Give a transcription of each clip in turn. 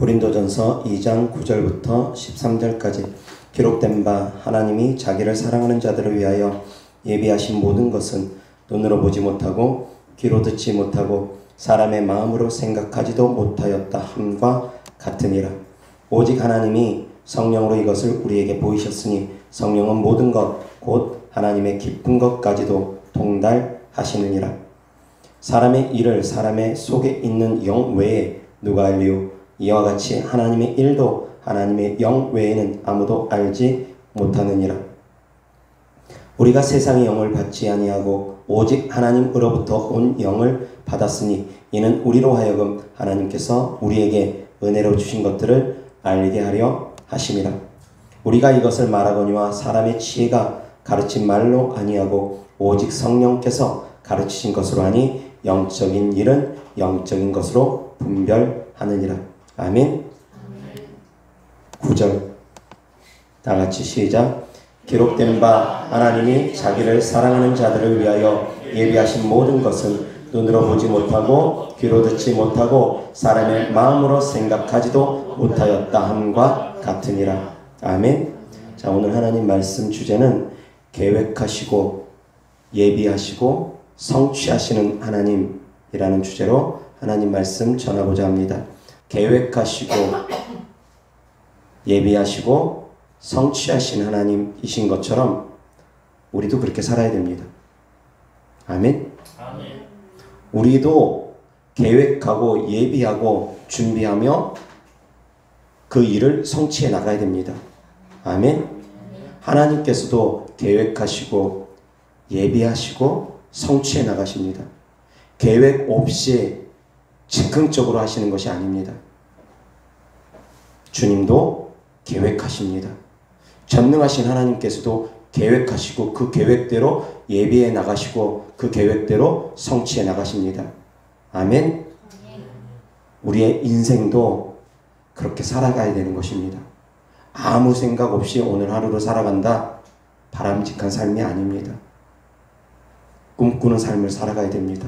고린도전서 2장 9절부터 13절까지 기록된 바 하나님이 자기를 사랑하는 자들을 위하여 예비하신 모든 것은 눈으로 보지 못하고 귀로 듣지 못하고 사람의 마음으로 생각하지도 못하였다 함과 같으니라. 오직 하나님이 성령으로 이것을 우리에게 보이셨으니 성령은 모든 것 곧 하나님의 깊은 것까지도 통달하시느니라. 사람의 일을 사람의 속에 있는 영 외에 누가 알리요? 이와 같이 하나님의 일도 하나님의 영 외에는 아무도 알지 못하느니라. 우리가 세상의 영을 받지 아니하고 오직 하나님으로부터 온 영을 받았으니 이는 우리로 하여금 하나님께서 우리에게 은혜로 주신 것들을 알게 하려 하심이라. 우리가 이것을 말하거니와 사람의 지혜가 가르친 말로 아니하고 오직 성령께서 가르치신 것으로 하니 영적인 일은 영적인 것으로 분별하느니라. 아멘. 9절 다 같이 시작. 기록된 바 하나님이 자기를 사랑하는 자들을 위하여 예비하신 모든 것은 눈으로 보지 못하고 귀로 듣지 못하고 사람의 마음으로 생각하지도 못하였다 함과 같으니라. 아멘. 자, 오늘 하나님 말씀 주제는 계획하시고 예비하시고 성취하시는 하나님이라는 주제로 하나님 말씀 전하고자 합니다. 계획하시고 예비하시고 성취하신 하나님이신 것처럼 우리도 그렇게 살아야 됩니다. 아멘. 아멘. 우리도 계획하고 예비하고 준비하며 그 일을 성취해 나가야 됩니다. 아멘. 하나님께서도 계획하시고 예비하시고 성취해 나가십니다. 계획 없이 즉흥적으로 하시는 것이 아닙니다. 주님도 계획하십니다. 전능하신 하나님께서도 계획하시고 그 계획대로 예비해 나가시고 그 계획대로 성취해 나가십니다. 아멘. 우리의 인생도 그렇게 살아가야 되는 것입니다. 아무 생각 없이 오늘 하루를 살아간다. 바람직한 삶이 아닙니다. 꿈꾸는 삶을 살아가야 됩니다.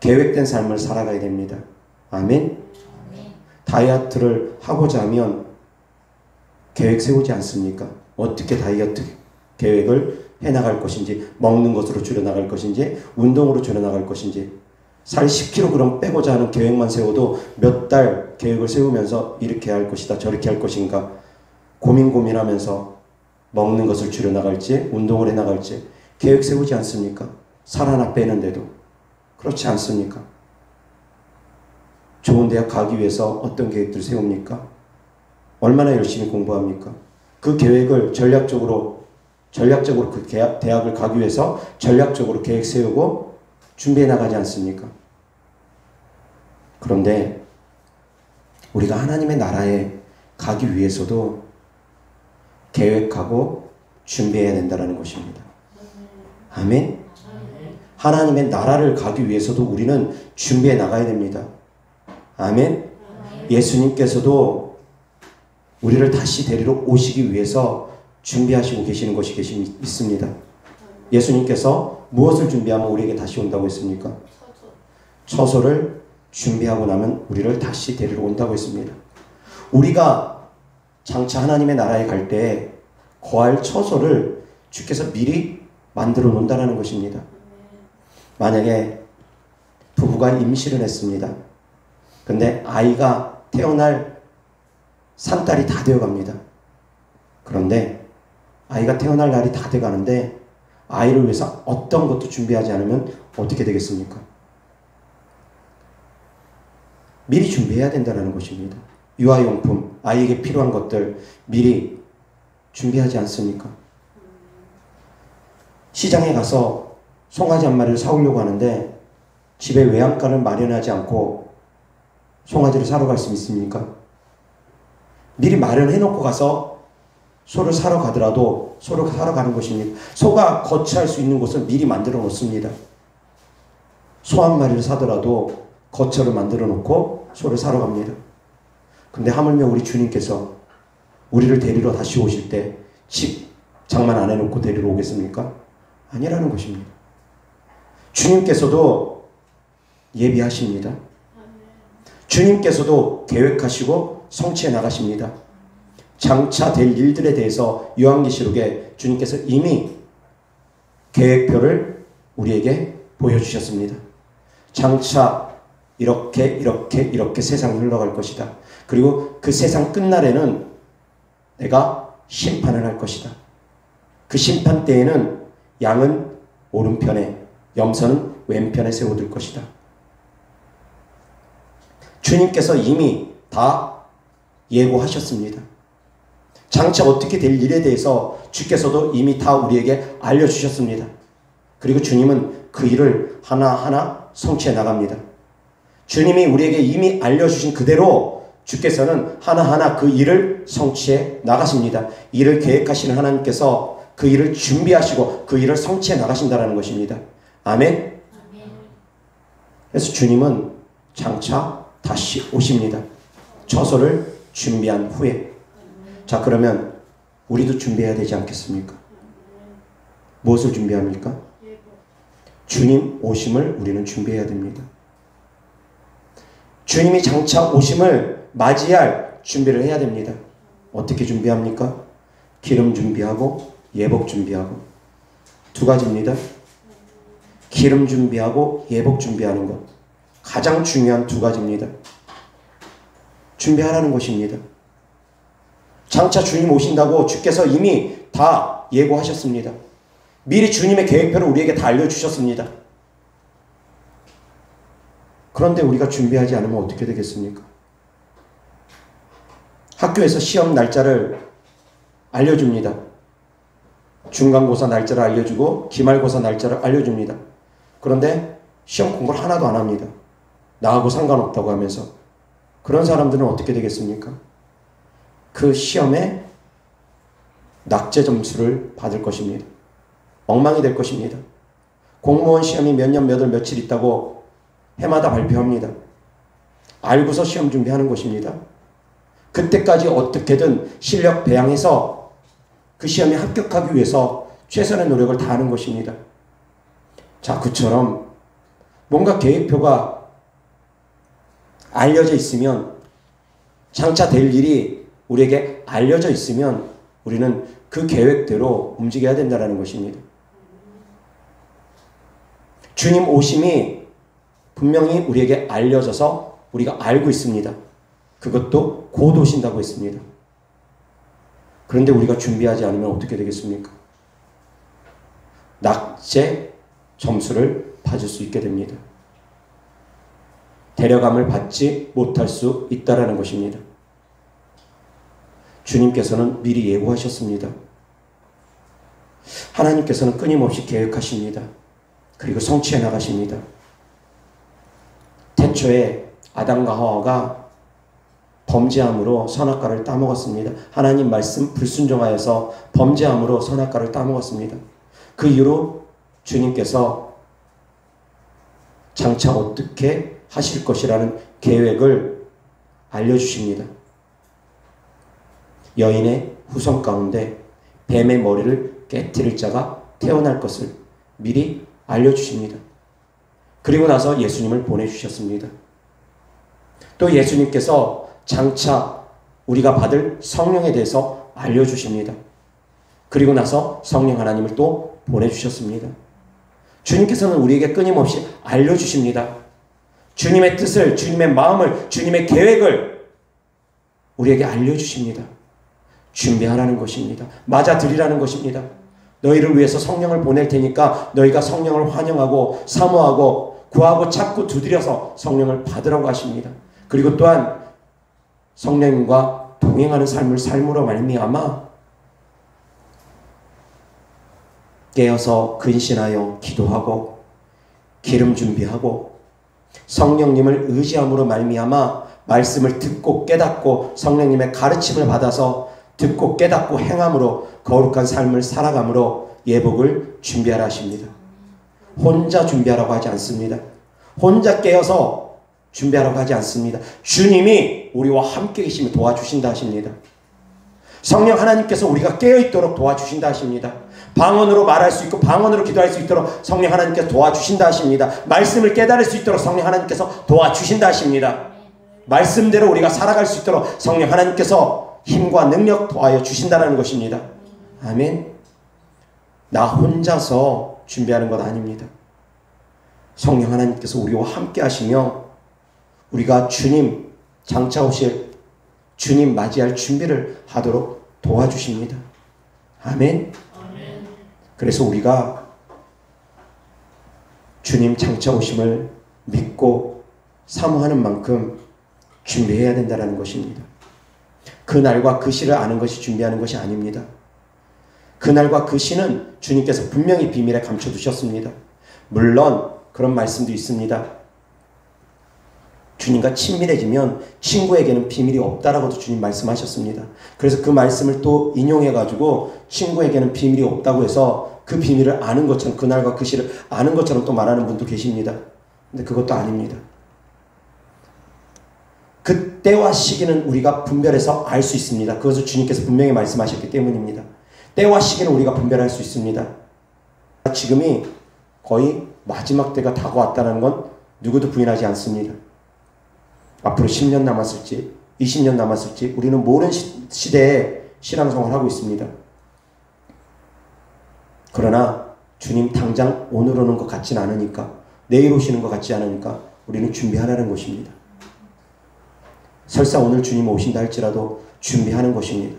계획된 삶을 살아가야 됩니다. 아멘. 다이어트를 하고자 하면 계획 세우지 않습니까? 어떻게 다이어트 계획을 해나갈 것인지, 먹는 것으로 줄여나갈 것인지, 운동으로 줄여나갈 것인지, 살 10kg 빼고자 하는 계획만 세워도 몇 달 계획을 세우면서 이렇게 할 것이다, 저렇게 할 것인가 고민하면서 먹는 것을 줄여나갈지, 운동을 해나갈지 계획 세우지 않습니까? 살 하나 빼는데도. 그렇지 않습니까? 좋은 대학 가기 위해서 어떤 계획들을 세웁니까? 얼마나 열심히 공부합니까? 그 계획을 전략적으로 그 대학을 가기 위해서 전략적으로 계획 세우고 준비해 나가지 않습니까? 그런데 우리가 하나님의 나라에 가기 위해서도 계획하고 준비해야 된다는 것입니다. 아멘. 하나님의 나라를 가기 위해서도 우리는 준비해 나가야 됩니다. 아멘. 예수님께서도 우리를 다시 데리러 오시기 위해서 준비하시고 계시는 것이 있습니다. 예수님께서 무엇을 준비하면 우리에게 다시 온다고 했습니까? 처소를 준비하고 나면 우리를 다시 데리러 온다고 했습니다. 우리가 장차 하나님의 나라에 갈 때 거할 처소를 주께서 미리 만들어 놓는다는 것입니다. 만약에 부부가 임신을 했습니다. 근데 아이가 태어날 산딸이 다 되어갑니다. 그런데 아이가 태어날 날이 다 돼가는데 아이를 위해서 어떤 것도 준비하지 않으면 어떻게 되겠습니까? 미리 준비해야 된다는 것입니다. 유아용품, 아이에게 필요한 것들 미리 준비하지 않습니까? 시장에 가서 송아지 한 마리를 사오려고 하는데 집에 외양간을 마련하지 않고 송아지를 사러 갈 수 있습니까? 미리 마련해 놓고 가서 소를 사러 가더라도 소를 사러 가는 것입니다. 소가 거처할 수 있는 곳을 미리 만들어 놓습니다. 소 한 마리를 사더라도 거처를 만들어 놓고 소를 사러 갑니다. 근데 하물며 우리 주님께서 우리를 데리러 다시 오실 때 집 장만 안 해놓고 데리러 오겠습니까? 아니라는 것입니다. 주님께서도 예비하십니다. 주님께서도 계획하시고 성취해 나가십니다. 장차 될 일들에 대해서 요한계시록에 주님께서 이미 계획표를 우리에게 보여주셨습니다. 장차 이렇게 세상이 흘러갈 것이다. 그리고 그 세상 끝날에는 내가 심판을 할 것이다. 그 심판 때에는 양은 오른편에, 염소는 왼편에 세워둘 것이다. 주님께서 이미 다 예고하셨습니다. 장차 어떻게 될 일에 대해서 주께서도 이미 다 우리에게 알려주셨습니다. 그리고 주님은 그 일을 하나하나 성취해 나갑니다. 주님이 우리에게 이미 알려주신 그대로 주께서는 하나하나 그 일을 성취해 나가십니다. 일을 계획하시는 하나님께서 그 일을 준비하시고 그 일을 성취해 나가신다는 것입니다. 아멘? 그래서 주님은 장차 다시 오십니다. 처소를 준비한 후에. 자, 그러면 우리도 준비해야 되지 않겠습니까? 무엇을 준비합니까? 주님 오심을 우리는 준비해야 됩니다. 주님이 장차 오심을 맞이할 준비를 해야 됩니다. 어떻게 준비합니까? 기름 준비하고 예복 준비하고. 두 가지입니다. 기름 준비하고 예복 준비하는 것. 가장 중요한 두 가지입니다. 준비하라는 것입니다. 장차 주님 오신다고 주께서 이미 다 예고하셨습니다. 미리 주님의 계획표를 우리에게 다 알려주셨습니다. 그런데 우리가 준비하지 않으면 어떻게 되겠습니까? 학교에서 시험 날짜를 알려줍니다. 중간고사 날짜를 알려주고 기말고사 날짜를 알려줍니다. 그런데 시험 공부를 하나도 안 합니다. 나하고 상관없다고 하면서. 그런 사람들은 어떻게 되겠습니까? 그 시험에 낙제 점수를 받을 것입니다. 엉망이 될 것입니다. 공무원 시험이 몇 년 몇 월 며칠 있다고 해마다 발표합니다. 알고서 시험 준비하는 것입니다. 그때까지 어떻게든 실력 배양해서 그 시험에 합격하기 위해서 최선의 노력을 다하는 것입니다. 자, 그처럼 뭔가 계획표가 알려져 있으면, 장차 될 일이 우리에게 알려져 있으면 우리는 그 계획대로 움직여야 된다는 것입니다. 주님 오심이 분명히 우리에게 알려져서 우리가 알고 있습니다. 그것도 곧 오신다고 했습니다. 그런데 우리가 준비하지 않으면 어떻게 되겠습니까? 낙제 점수를 받을 수 있게 됩니다. 데려감을 받지 못할 수 있다는 것입니다. 주님께서는 미리 예고하셨습니다. 하나님께서는 끊임없이 계획하십니다. 그리고 성취해 나가십니다. 태초에 아담과 하와가 범죄함으로 선악과를 따먹었습니다. 하나님 말씀 불순종하여서 범죄함으로 선악과를 따먹었습니다. 그 이후로 주님께서 장차 어떻게 하실 것이라는 계획을 알려주십니다. 여인의 후손 가운데 뱀의 머리를 깨트릴 자가 태어날 것을 미리 알려주십니다. 그리고 나서 예수님을 보내주셨습니다. 또 예수님께서 장차 우리가 받을 성령에 대해서 알려주십니다. 그리고 나서 성령 하나님을 또 보내주셨습니다. 주님께서는 우리에게 끊임없이 알려주십니다. 주님의 뜻을, 주님의 마음을, 주님의 계획을 우리에게 알려주십니다. 준비하라는 것입니다. 맞아들이라는 것입니다. 너희를 위해서 성령을 보낼 테니까 너희가 성령을 환영하고 사모하고 구하고 찾고 두드려서 성령을 받으라고 하십니다. 그리고 또한 성령님과 동행하는 삶을 삶으로 말미암아 깨어서 근신하여 기도하고 기름 준비하고 성령님을 의지함으로 말미암아 말씀을 듣고 깨닫고 성령님의 가르침을 받아서 듣고 깨닫고 행함으로 거룩한 삶을 살아감으로 예복을 준비하라 하십니다. 혼자 준비하라고 하지 않습니다. 혼자 깨어서 준비하라고 하지 않습니다. 주님이 우리와 함께 계시며 도와주신다 하십니다. 성령 하나님께서 우리가 깨어있도록 도와주신다 하십니다. 방언으로 말할 수 있고 방언으로 기도할 수 있도록 성령 하나님께서 도와주신다 하십니다. 말씀을 깨달을 수 있도록 성령 하나님께서 도와주신다 하십니다. 말씀대로 우리가 살아갈 수 있도록 성령 하나님께서 힘과 능력 더하여 주신다는 것입니다. 아멘. 나 혼자서 준비하는 것 아닙니다. 성령 하나님께서 우리와 함께 하시며 우리가 주님 장차 오실 주님 맞이할 준비를 하도록 도와주십니다. 아멘. 그래서 우리가 주님 장차 오심을 믿고 사모하는 만큼 준비해야 된다는 것입니다. 그날과 그 시를 아는 것이 준비하는 것이 아닙니다. 그날과 그 시는 주님께서 분명히 비밀에 감춰두셨습니다. 물론 그런 말씀도 있습니다. 주님과 친밀해지면 친구에게는 비밀이 없다라고도 주님 말씀하셨습니다. 그래서 그 말씀을 또 인용해가지고 친구에게는 비밀이 없다고 해서 그 비밀을 아는 것처럼 그날과 그 시를 아는 것처럼 또 말하는 분도 계십니다. 근데 그것도 아닙니다. 그 때와 시기는 우리가 분별해서 알 수 있습니다. 그것을 주님께서 분명히 말씀하셨기 때문입니다. 때와 시기는 우리가 분별할 수 있습니다. 지금이 거의 마지막 때가 다가왔다는 건 누구도 부인하지 않습니다. 앞으로 10년 남았을지 20년 남았을지 우리는 모르는 시대에 신앙생활을 하고 있습니다. 그러나 주님 당장 오늘 오는 것 같진 않으니까 내일 오시는 것 같지 않으니까 우리는 준비하라는 것입니다. 설사 오늘 주님 오신다 할지라도 준비하는 것입니다.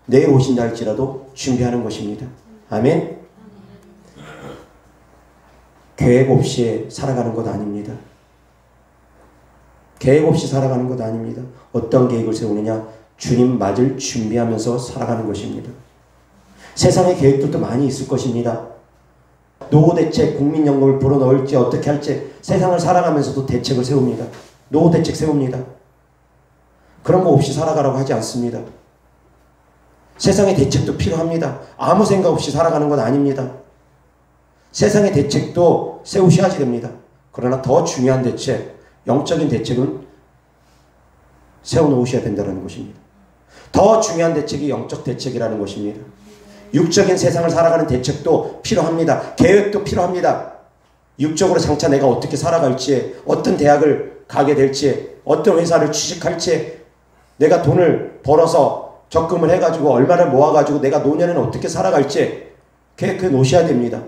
내일 오신다 할지라도 준비하는 것입니다. 아멘. 계획 없이 살아가는 것 아닙니다. 계획 없이 살아가는 것 아닙니다. 어떤 계획을 세우느냐? 주님 맞을 준비하면서 살아가는 것입니다. 세상의 계획들도 많이 있을 것입니다. 노후대책, 국민연금을 불어넣을지 어떻게 할지 세상을 살아가면서도 대책을 세웁니다. 노후대책 세웁니다. 그런 거 없이 살아가라고 하지 않습니다. 세상의 대책도 필요합니다. 아무 생각 없이 살아가는 건 아닙니다. 세상의 대책도 세우셔야지 됩니다. 그러나 더 중요한 대책, 영적인 대책은 세워놓으셔야 된다는 것입니다. 더 중요한 대책이 영적 대책이라는 것입니다. 육적인 세상을 살아가는 대책도 필요합니다. 계획도 필요합니다. 육적으로 장차 내가 어떻게 살아갈지, 어떤 대학을 가게 될지, 어떤 회사를 취직할지, 내가 돈을 벌어서 적금을 해가지고 얼마를 모아가지고 내가 노년에는 어떻게 살아갈지 계획해 놓으셔야 됩니다.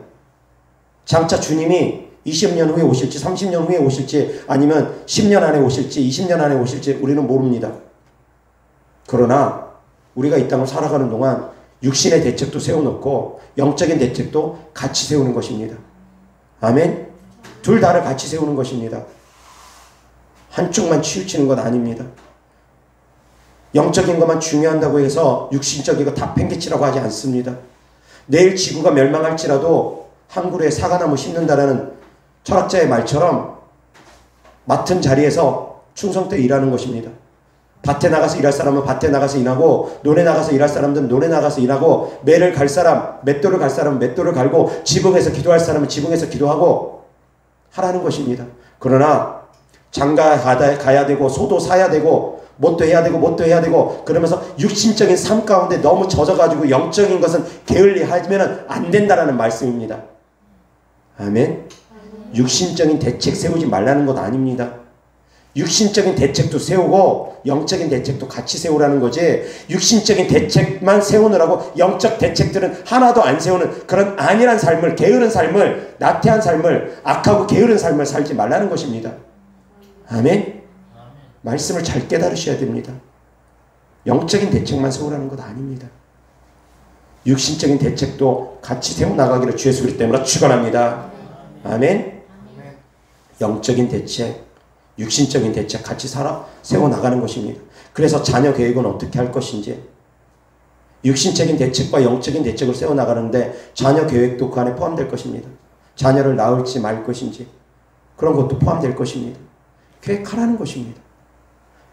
장차 주님이 20년 후에 오실지 30년 후에 오실지 아니면 10년 안에 오실지 20년 안에 오실지 우리는 모릅니다. 그러나 우리가 이 땅을 살아가는 동안 육신의 대책도 세워놓고 영적인 대책도 같이 세우는 것입니다. 아멘. 둘 다를 같이 세우는 것입니다. 한쪽만 치우치는 것 아닙니다. 영적인 것만 중요한다고 해서 육신적인 거 다 팽개치라고 하지 않습니다. 내일 지구가 멸망할지라도 한 그루에 사과나무 심는다라는 철학자의 말처럼 맡은 자리에서 충성되어 일하는 것입니다. 밭에 나가서 일할 사람은 밭에 나가서 일하고 논에 나가서 일할 사람들은 논에 나가서 일하고 매를 갈 사람, 맷돌을 갈 사람은 맷돌을 갈고 지붕에서 기도할 사람은 지붕에서 기도하고 하라는 것입니다. 그러나 장가 가야 되고 소도 사야 되고 뭣도 해야 되고 뭣도 해야 되고 그러면서 육신적인 삶 가운데 너무 젖어가지고 영적인 것은 게을리하면 안 된다라는 말씀입니다. 아멘. 육신적인 대책 세우지 말라는 것 아닙니다. 육신적인 대책도 세우고 영적인 대책도 같이 세우라는 거지 육신적인 대책만 세우느라고 영적 대책들은 하나도 안 세우는 그런 안일한 삶을 게으른 삶을 나태한 삶을 악하고 게으른 삶을 살지 말라는 것입니다. 아멘. 말씀을 잘 깨달으셔야 됩니다. 영적인 대책만 세우라는 것 아닙니다. 육신적인 대책도 같이 세워나가기를 주의 수그리 때문에 축원합니다. 아멘. 영적인 대책, 육신적인 대책 같이 세워나가는 것입니다. 그래서 자녀 계획은 어떻게 할 것인지 육신적인 대책과 영적인 대책을 세워나가는데 자녀 계획도 그 안에 포함될 것입니다. 자녀를 낳을지 말 것인지 그런 것도 포함될 것입니다. 계획하라는 것입니다.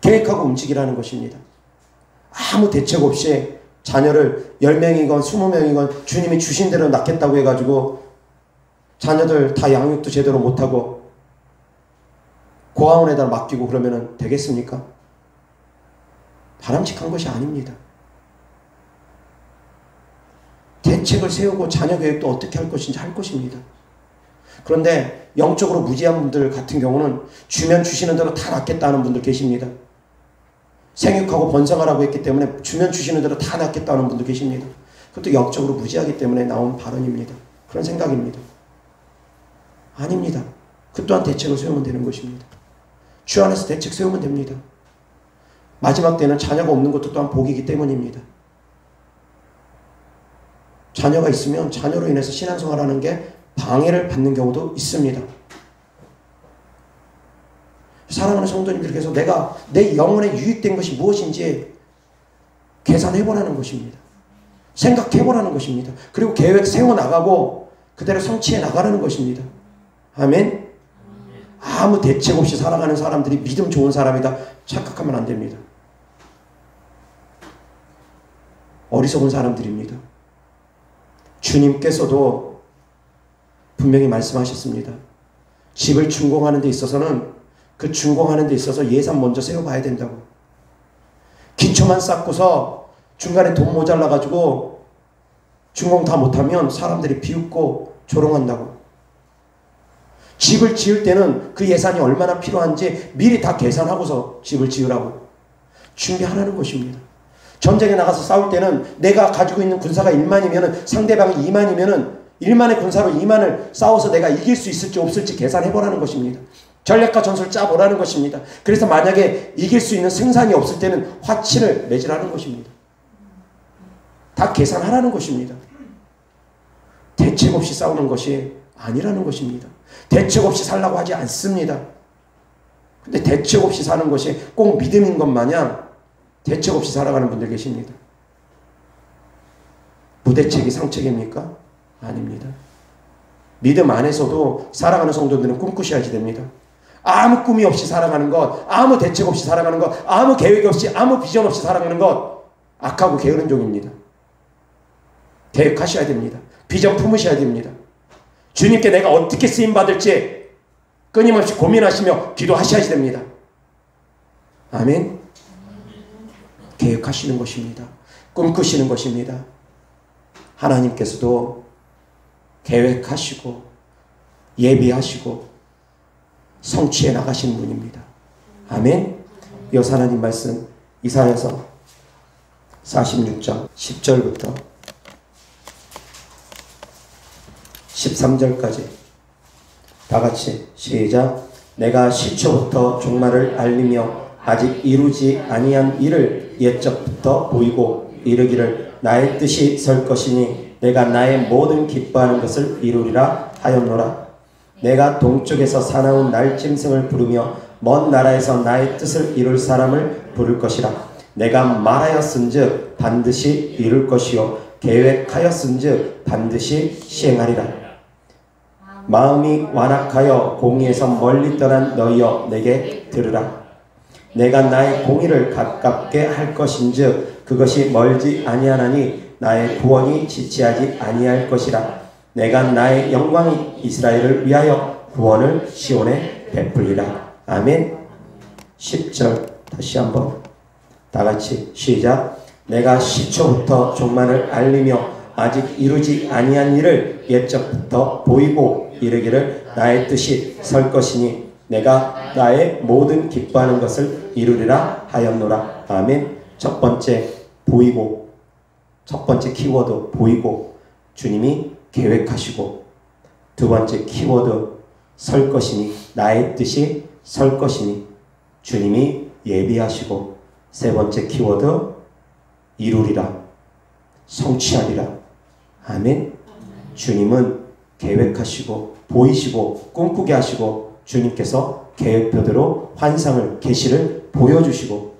계획하고 움직이라는 것입니다. 아무 대책 없이 자녀를 10명이건 20명이건 주님이 주신 대로 낳겠다고 해가지고 자녀들 다 양육도 제대로 못하고 고아원에다 맡기고 그러면 되겠습니까? 바람직한 것이 아닙니다. 대책을 세우고 자녀 계획도 어떻게 할 것인지 할 것입니다. 그런데 영적으로 무지한 분들 같은 경우는 주면 주시는 대로 다 낫겠다는 분들 계십니다. 생육하고 번성하라고 했기 때문에 주면 주시는 대로 다 낫겠다는 분들 계십니다. 그것도 영적으로 무지하기 때문에 나온 발언입니다. 그런 생각입니다. 아닙니다. 그 또한 대책을 세우면 되는 것입니다. 주 안에서 대책 세우면 됩니다. 마지막 때는 자녀가 없는 것도 또한 복이기 때문입니다. 자녀가 있으면 자녀로 인해서 신앙생활하는 게 방해를 받는 경우도 있습니다. 사랑하는 성도님들께서 내가 내 영혼에 유익된 것이 무엇인지 계산해보라는 것입니다. 생각해보라는 것입니다. 그리고 계획 세워나가고 그대로 성취해 나가라는 것입니다. 아멘. 아무 대책 없이 살아가는 사람들이 믿음 좋은 사람이다 착각하면 안 됩니다. 어리석은 사람들입니다. 주님께서도 분명히 말씀하셨습니다. 집을 준공하는 데 있어서는 그 준공하는 데 있어서 예산 먼저 세워봐야 된다고. 기초만 쌓고서 중간에 돈 모자라가지고 준공 다 못하면 사람들이 비웃고 조롱한다고. 집을 지을 때는 그 예산이 얼마나 필요한지 미리 다 계산하고서 집을 지으라고 준비하라는 것입니다. 전쟁에 나가서 싸울 때는 내가 가지고 있는 군사가 1만이면 상대방이 2만이면 1만의 군사로 2만을 싸워서 내가 이길 수 있을지 없을지 계산해보라는 것입니다. 전략과 전술을 짜보라는 것입니다. 그래서 만약에 이길 수 있는 생산이 없을 때는 화친을 맺으라는 것입니다. 다 계산하라는 것입니다. 대책 없이 싸우는 것이 아니라는 것입니다. 대책 없이 살라고 하지 않습니다. 근데 대책 없이 사는 것이 꼭 믿음인 것 마냥 대책 없이 살아가는 분들 계십니다. 무대책이 상책입니까? 아닙니다. 믿음 안에서도 살아가는 성도들은 꿈꾸셔야지 됩니다. 아무 꿈이 없이 살아가는 것, 아무 대책 없이 살아가는 것, 아무 계획 없이, 아무 비전 없이 살아가는 것, 악하고 게으른 종입니다. 계획하셔야 됩니다. 비전 품으셔야 됩니다. 주님께 내가 어떻게 쓰임받을지 끊임없이 고민하시며 기도하셔야 됩니다. 아멘. 계획하시는 것입니다. 꿈꾸시는 것입니다. 하나님께서도 계획하시고 예비하시고 성취해 나가시는 분입니다. 아멘. 여호와 하나님 말씀 이사야서 46장 10절부터 13절까지 다 같이 시작. 내가 시초부터 종말을 알리며 아직 이루지 아니한 일을 옛적부터 보이고 이르기를 나의 뜻이 설 것이니 내가 나의 모든 기뻐하는 것을 이루리라 하였노라. 내가 동쪽에서 사나운 날짐승을 부르며 먼 나라에서 나의 뜻을 이룰 사람을 부를 것이라. 내가 말하였은즉 반드시 이룰 것이요 계획하였은즉 반드시 시행하리라. 마음이 완악하여 공의에서 멀리 떠난 너희여 내게 들으라. 내가 나의 공의를 가깝게 할 것인즉 그것이 멀지 아니하나니 나의 구원이 지체하지 아니할 것이라. 내가 나의 영광이 이스라엘을 위하여 구원을 시온에 베풀리라. 아멘. 10절 다시 한번 다 같이 시작. 내가 시초부터 종말을 알리며 아직 이루지 아니한 일을 옛적부터 보이고 이르기를 나의 뜻이 설 것이니 내가 나의 모든 기뻐하는 것을 이루리라 하였노라. 아멘. 첫 번째 보이고, 첫 번째 키워드 보이고, 주님이 계획하시고, 두 번째 키워드 설 것이니 나의 뜻이 설 것이니 주님이 예비하시고, 세 번째 키워드 이루리라 성취하리라. 아멘. 주님은 계획하시고 보이시고 꿈꾸게 하시고 주님께서 계획표대로 환상을 계시를 보여주시고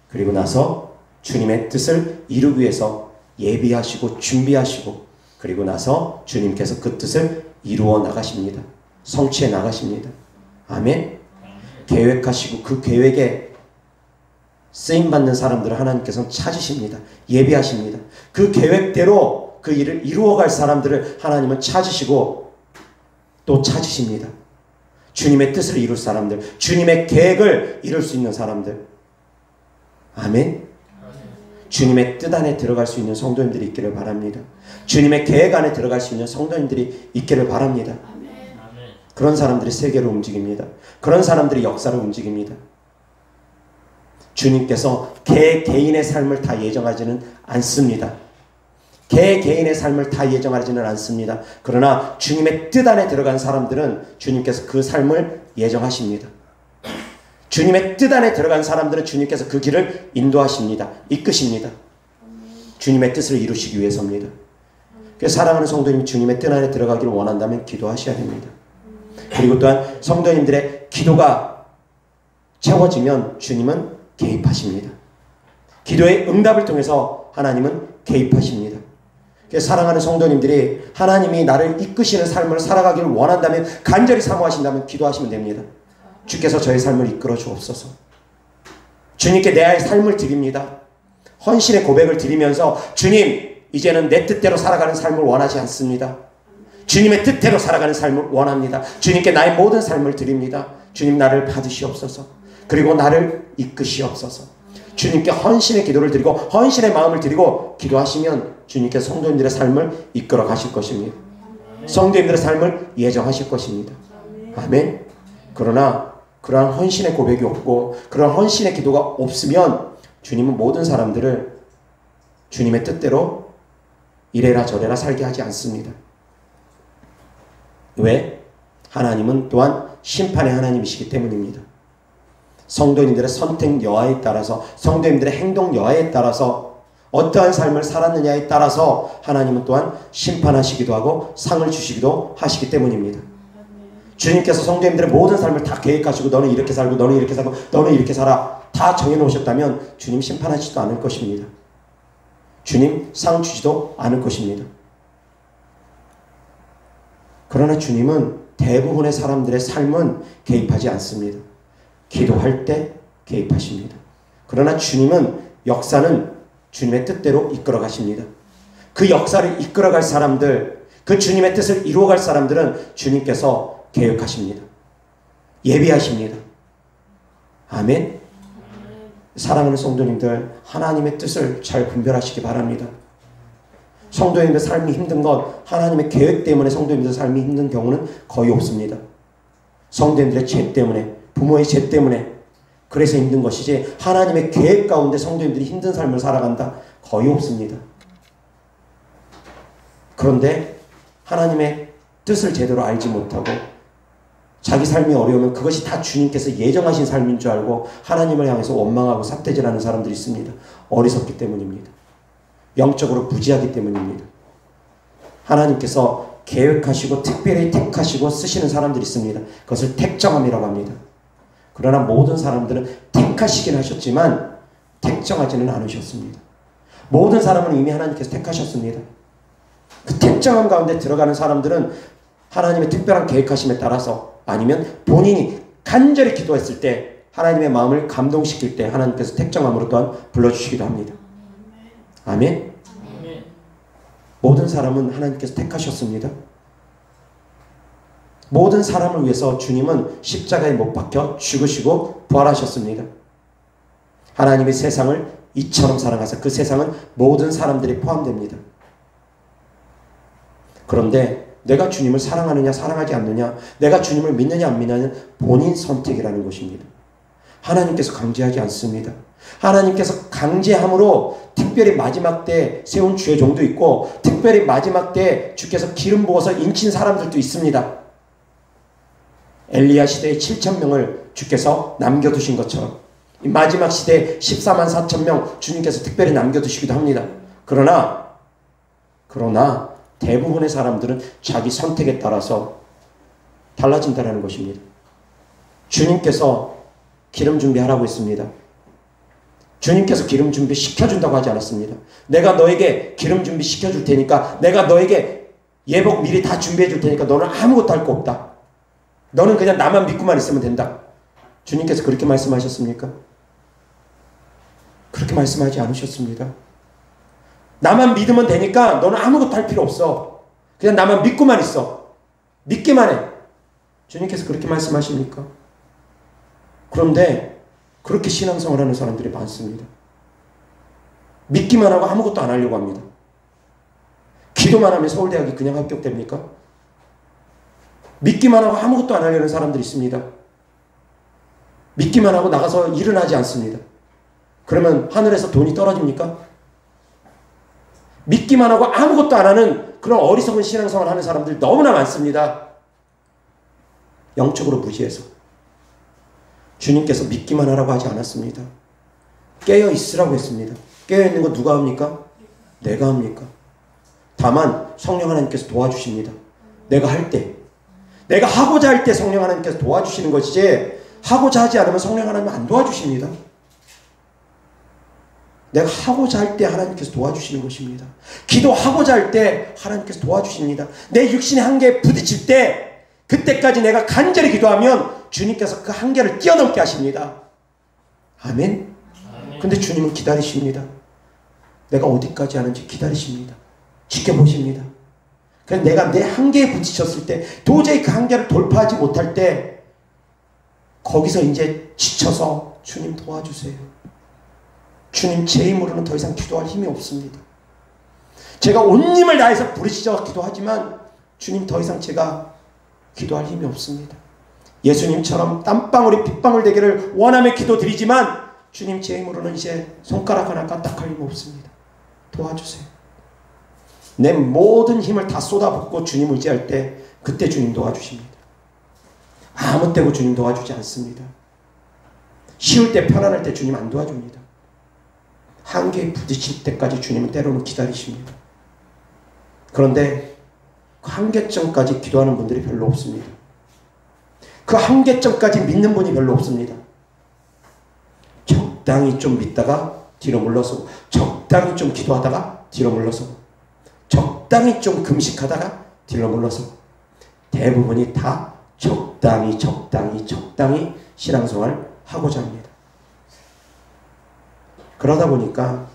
그리고 나서 주님의 뜻을 이루기 위해서 예비하시고 준비하시고 그리고 나서 주님께서 그 뜻을 이루어 나가십니다. 성취해 나가십니다. 아멘. 계획하시고 그 계획에 쓰임받는 사람들을 하나님께서는 찾으십니다. 예비하십니다. 그 계획대로 그 일을 이루어갈 사람들을 하나님은 찾으시고 또 찾으십니다. 주님의 뜻을 이룰 사람들, 주님의 계획을 이룰 수 있는 사람들. 아멘. 주님의 뜻 안에 들어갈 수 있는 성도님들이 있기를 바랍니다. 주님의 계획 안에 들어갈 수 있는 성도님들이 있기를 바랍니다. 그런 사람들이 세계를 움직입니다. 그런 사람들이 역사를 움직입니다. 주님께서 개개인의 삶을 다 예정하지는 않습니다. 개개인의 삶을 다 예정하지는 않습니다. 그러나 주님의 뜻 안에 들어간 사람들은 주님께서 그 삶을 예정하십니다. 주님의 뜻 안에 들어간 사람들은 주님께서 그 길을 인도하십니다. 이끄십니다. 주님의 뜻을 이루시기 위해서입니다. 그래서 사랑하는 성도님, 주님의 뜻 안에 들어가기를 원한다면 기도하셔야 됩니다. 그리고 또한 성도님들의 기도가 채워지면 주님은 개입하십니다. 기도의 응답을 통해서 하나님은 개입하십니다. 그래서 사랑하는 성도님들이 하나님이 나를 이끄시는 삶을 살아가기를 원한다면, 간절히 사모하신다면 기도하시면 됩니다. 주께서 저의 삶을 이끌어 주옵소서. 주님께 내 삶을 드립니다. 헌신의 고백을 드리면서, 주님, 이제는 내 뜻대로 살아가는 삶을 원하지 않습니다. 주님의 뜻대로 살아가는 삶을 원합니다. 주님께 나의 모든 삶을 드립니다. 주님, 나를 받으시옵소서. 그리고 나를 이끄시옵소서. 주님께 헌신의 기도를 드리고 헌신의 마음을 드리고 기도하시면 주님께서 성도님들의 삶을 이끌어 가실 것입니다. 성도님들의 삶을 예정하실 것입니다. 아멘. 그러나 그러한 헌신의 고백이 없고 그러한 헌신의 기도가 없으면 주님은 모든 사람들을 주님의 뜻대로 이래라 저래라 살게 하지 않습니다. 왜? 하나님은 또한 심판의 하나님이시기 때문입니다. 성도님들의 선택 여하에 따라서, 성도님들의 행동 여하에 따라서, 어떠한 삶을 살았느냐에 따라서 하나님은 또한 심판하시기도 하고 상을 주시기도 하시기 때문입니다. 주님께서 성도님들의 모든 삶을 다 계획하시고 너는 이렇게 살고 너는 이렇게 살고 너는 이렇게 살아 다 정해놓으셨다면 주님 심판하시지도 않을 것입니다. 주님 상 주지도 않을 것입니다. 그러나 주님은 대부분의 사람들의 삶은 개입하지 않습니다. 기도할 때 개입하십니다. 그러나 주님은 역사는 주님의 뜻대로 이끌어 가십니다. 그 역사를 이끌어 갈 사람들, 그 주님의 뜻을 이루어갈 사람들은 주님께서 계획하십니다. 예비하십니다. 아멘. 사랑하는 성도님들, 하나님의 뜻을 잘 분별하시기 바랍니다. 성도님의 삶이 힘든 것, 하나님의 계획 때문에 성도님의 삶이 힘든 경우는 거의 없습니다. 성도님들의 죄 때문에, 부모의 죄 때문에 그래서 힘든 것이지, 하나님의 계획 가운데 성도님들이 힘든 삶을 살아간다? 거의 없습니다. 그런데 하나님의 뜻을 제대로 알지 못하고 자기 삶이 어려우면 그것이 다 주님께서 예정하신 삶인 줄 알고 하나님을 향해서 원망하고 삿대질하는 사람들이 있습니다. 어리석기 때문입니다. 영적으로 무지하기 때문입니다. 하나님께서 계획하시고 특별히 택하시고 쓰시는 사람들이 있습니다. 그것을 택정함이라고 합니다. 그러나 모든 사람들은 택하시긴 하셨지만 택정하지는 않으셨습니다. 모든 사람은 이미 하나님께서 택하셨습니다. 그 택정함 가운데 들어가는 사람들은 하나님의 특별한 계획하심에 따라서, 아니면 본인이 간절히 기도했을 때 하나님의 마음을 감동시킬 때 하나님께서 택정함으로 또한 불러주시기도 합니다. 아멘. 모든 사람은 하나님께서 택하셨습니다. 모든 사람을 위해서 주님은 십자가에 못 박혀 죽으시고 부활하셨습니다. 하나님이 세상을 이처럼 사랑하사, 그 세상은 모든 사람들이 포함됩니다. 그런데 내가 주님을 사랑하느냐 사랑하지 않느냐, 내가 주님을 믿느냐 안 믿느냐는 본인 선택이라는 것입니다. 하나님께서 강제하지 않습니다. 하나님께서 강제함으로 특별히 마지막 때 세운 주의 종도 있고, 특별히 마지막 때 주께서 기름 부어서 인친 사람들도 있습니다. 엘리야 시대에 7,000명을 주께서 남겨두신 것처럼 이 마지막 시대에 14만 4천 명 주님께서 특별히 남겨두시기도 합니다. 그러나 대부분의 사람들은 자기 선택에 따라서 달라진다는 것입니다. 주님께서 기름 준비하라고 했습니다. 주님께서 기름 준비 시켜준다고 하지 않았습니다. 내가 너에게 기름 준비 시켜줄 테니까, 내가 너에게 예복 미리 다 준비해 줄 테니까 너는 아무것도 할 거 없다. 너는 그냥 나만 믿고만 있으면 된다. 주님께서 그렇게 말씀하셨습니까? 그렇게 말씀하지 않으셨습니다. 나만 믿으면 되니까 너는 아무것도 할 필요 없어. 그냥 나만 믿고만 있어. 믿기만 해. 주님께서 그렇게 말씀하십니까? 그런데 그렇게 신앙생활 하는 사람들이 많습니다. 믿기만 하고 아무것도 안 하려고 합니다. 기도만 하면 서울대학이 그냥 합격됩니까? 믿기만 하고 아무것도 안 하려는 사람들이 있습니다. 믿기만 하고 나가서 일은 하지 않습니다. 그러면 하늘에서 돈이 떨어집니까? 믿기만 하고 아무것도 안 하는 그런 어리석은 신앙생활을 하는 사람들이 너무나 많습니다. 영적으로 무지해서. 주님께서 믿기만 하라고 하지 않았습니다. 깨어 있으라고 했습니다. 깨어 있는 거 누가 합니까? 내가 합니까? 다만 성령 하나님께서 도와주십니다. 내가 할 때, 내가 하고자 할 때 성령 하나님께서 도와주시는 것이지, 하고자 하지 않으면 성령 하나님은 안 도와주십니다. 내가 하고자 할 때 하나님께서 도와주시는 것입니다. 기도하고자 할 때 하나님께서 도와주십니다. 내 육신의 한계에 부딪힐 때, 그때까지 내가 간절히 기도하면 주님께서 그 한계를 뛰어넘게 하십니다. 아멘? 근데 주님은 기다리십니다. 내가 어디까지 하는지 기다리십니다. 지켜보십니다. 그래서 내가 내 한계에 부딪혔을 때, 도저히 그 한계를 돌파하지 못할 때, 거기서 이제 지쳐서 주님 도와주세요. 주님 제 힘으로는 더 이상 기도할 힘이 없습니다. 제가 온 힘을 다해서 부르짖어 기도하지만 주님 더 이상 제가 기도할 힘이 없습니다. 예수님처럼 땀방울이 핏방울 되기를 원하며 기도드리지만 주님 제 힘으로는 이제 손가락 하나 까딱할 힘이 없습니다. 도와주세요. 내 모든 힘을 다 쏟아붓고 주님 의지할 때 그때 주님 도와주십니다. 아무 때고 주님 도와주지 않습니다. 쉬울 때 편안할 때 주님 안 도와줍니다. 한계에 부딪힐 때까지 주님은 때로는 기다리십니다. 그런데 그 한계점까지 기도하는 분들이 별로 없습니다. 그 한계점까지 믿는 분이 별로 없습니다. 적당히 좀 믿다가 뒤로 물러서고, 적당히 좀 기도하다가 뒤로 물러서고, 적당히 좀 금식하다가 뒤로 물러서고, 대부분이 다 적당히 신앙생활을 하고자 합니다. 그러다 보니까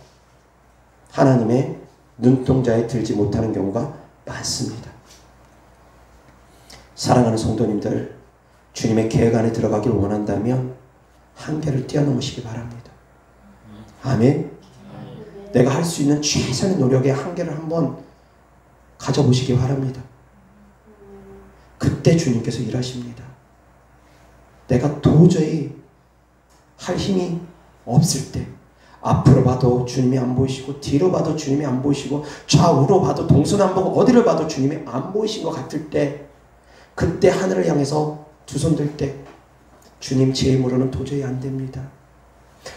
하나님의 눈동자에 들지 못하는 경우가 많습니다. 사랑하는 성도님들, 주님의 계획 안에 들어가길 원한다면 한계를 뛰어넘으시기 바랍니다. 아멘. 내가 할 수 있는 최선의 노력의 한계를 한번 가져보시기 바랍니다. 그때 주님께서 일하십니다. 내가 도저히 할 힘이 없을 때, 앞으로 봐도 주님이 안 보이시고, 뒤로 봐도 주님이 안 보이시고, 좌우로 봐도 동서남북 어디를 봐도 주님이 안 보이신 것 같을 때, 그때 하늘을 향해서 두 손 들 때 주님 제 힘으로는 도저히 안 됩니다.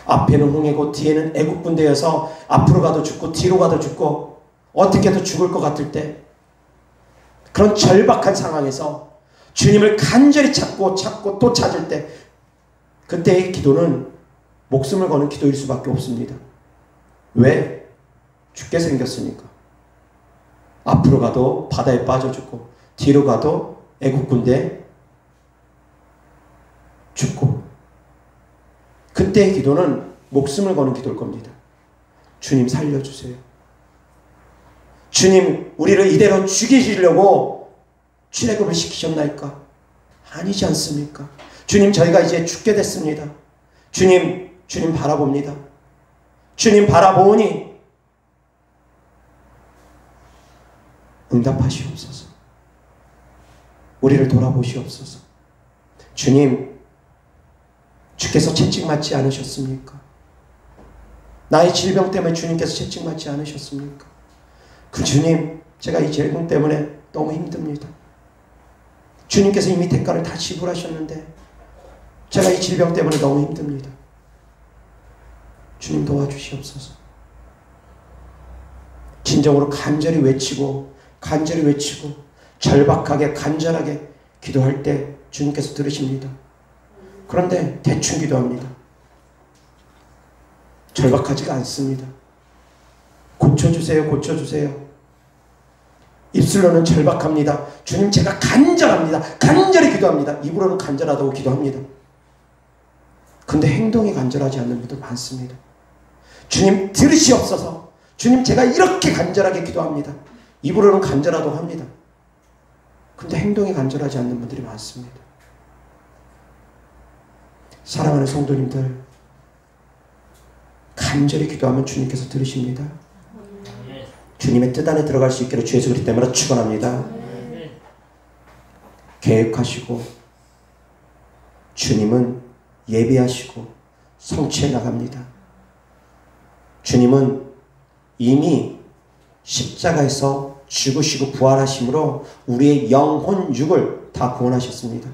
앞에는 홍해고 뒤에는 애국 군대여서 앞으로 가도 죽고 뒤로 가도 죽고 어떻게 해도 죽을 것 같을 때, 그런 절박한 상황에서 주님을 간절히 찾고 또 찾을 때, 그때의 기도는 목숨을 거는 기도일 수밖에 없습니다. 왜? 죽게 생겼으니까. 앞으로 가도 바다에 빠져 죽고 뒤로 가도 애국 군대에 죽고, 그때의 기도는 목숨을 거는 기도일 겁니다. 주님 살려주세요. 주님 우리를 이대로 죽이시려고 출애굽을 시키셨나이까? 아니지 않습니까? 주님 저희가 이제 죽게 됐습니다. 주님 바라봅니다. 주님 바라보니 응답하시옵소서. 우리를 돌아보시옵소서. 주님, 주께서 채찍맞지 않으셨습니까? 나의 질병 때문에 주님께서 채찍맞지 않으셨습니까? 그 주님, 제가 이 질병 때문에 너무 힘듭니다. 주님께서 이미 대가를 다 지불하셨는데 제가 이 질병 때문에 너무 힘듭니다. 주님 도와주시옵소서. 진정으로 간절히 외치고 절박하게 간절하게 기도할 때 주님께서 들으십니다. 그런데 대충 기도합니다. 절박하지가 않습니다. 고쳐주세요. 입술로는 절박합니다. 주님 제가 간절합니다. 간절히 기도합니다. 입으로는 간절하다고 기도합니다. 근데 행동이 간절하지 않는 분들 많습니다. 주님 들으시옵소서. 주님 제가 이렇게 간절하게 기도합니다. 입으로는 간절하다고 합니다. 근데 행동이 간절하지 않는 분들이 많습니다. 사랑하는 성도님들, 간절히 기도하면 주님께서 들으십니다. 주님의 뜻 안에 들어갈 수 있기를 주 예수 그리스도 때문에 축원합니다. 계획하시고 주님은 예비하시고 성취해 나갑니다. 주님은 이미 십자가에서 죽으시고 부활하심으로 우리의 영혼 육을 다 구원하셨습니다.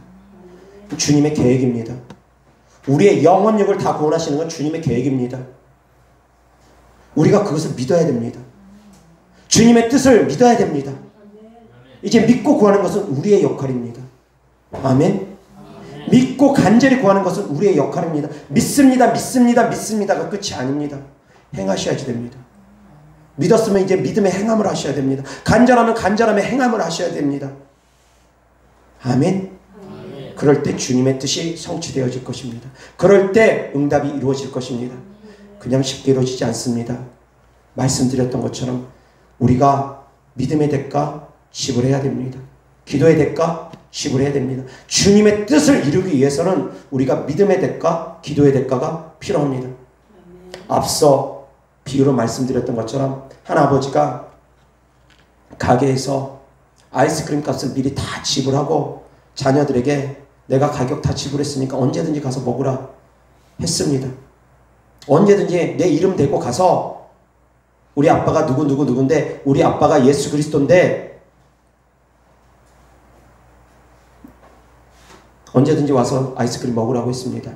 주님의 계획입니다. 우리의 영혼 육을 다 구원하시는 건 주님의 계획입니다. 우리가 그것을 믿어야 됩니다. 주님의 뜻을 믿어야 됩니다. 이제 믿고 구하는 것은 우리의 역할입니다. 아멘. 믿고 간절히 구하는 것은 우리의 역할입니다. 믿습니다. 믿습니다가 끝이 아닙니다. 행하셔야지 됩니다. 믿었으면 이제 믿음의 행함을 하셔야 됩니다. 간절하면 간절함의 행함을 하셔야 됩니다. 아멘. 그럴 때 주님의 뜻이 성취되어질 것입니다. 그럴 때 응답이 이루어질 것입니다. 그냥 쉽게 이루어지지 않습니다. 말씀드렸던 것처럼 우리가 믿음의 대가 지불해야 됩니다. 기도의 대가 지불해야 됩니다. 주님의 뜻을 이루기 위해서는 우리가 믿음의 대가, 기도의 대가가 필요합니다. 앞서 비유로 말씀드렸던 것처럼 한 아버지가 가게에서 아이스크림 값을 미리 다 지불하고 자녀들에게 내가 가격 다 지불했으니까 언제든지 가서 먹으라 했습니다. 언제든지 내 이름 대고 가서 우리 아빠가 누군데 우리 아빠가 예수 그리스도인데 언제든지 와서 아이스크림 먹으라고 했습니다.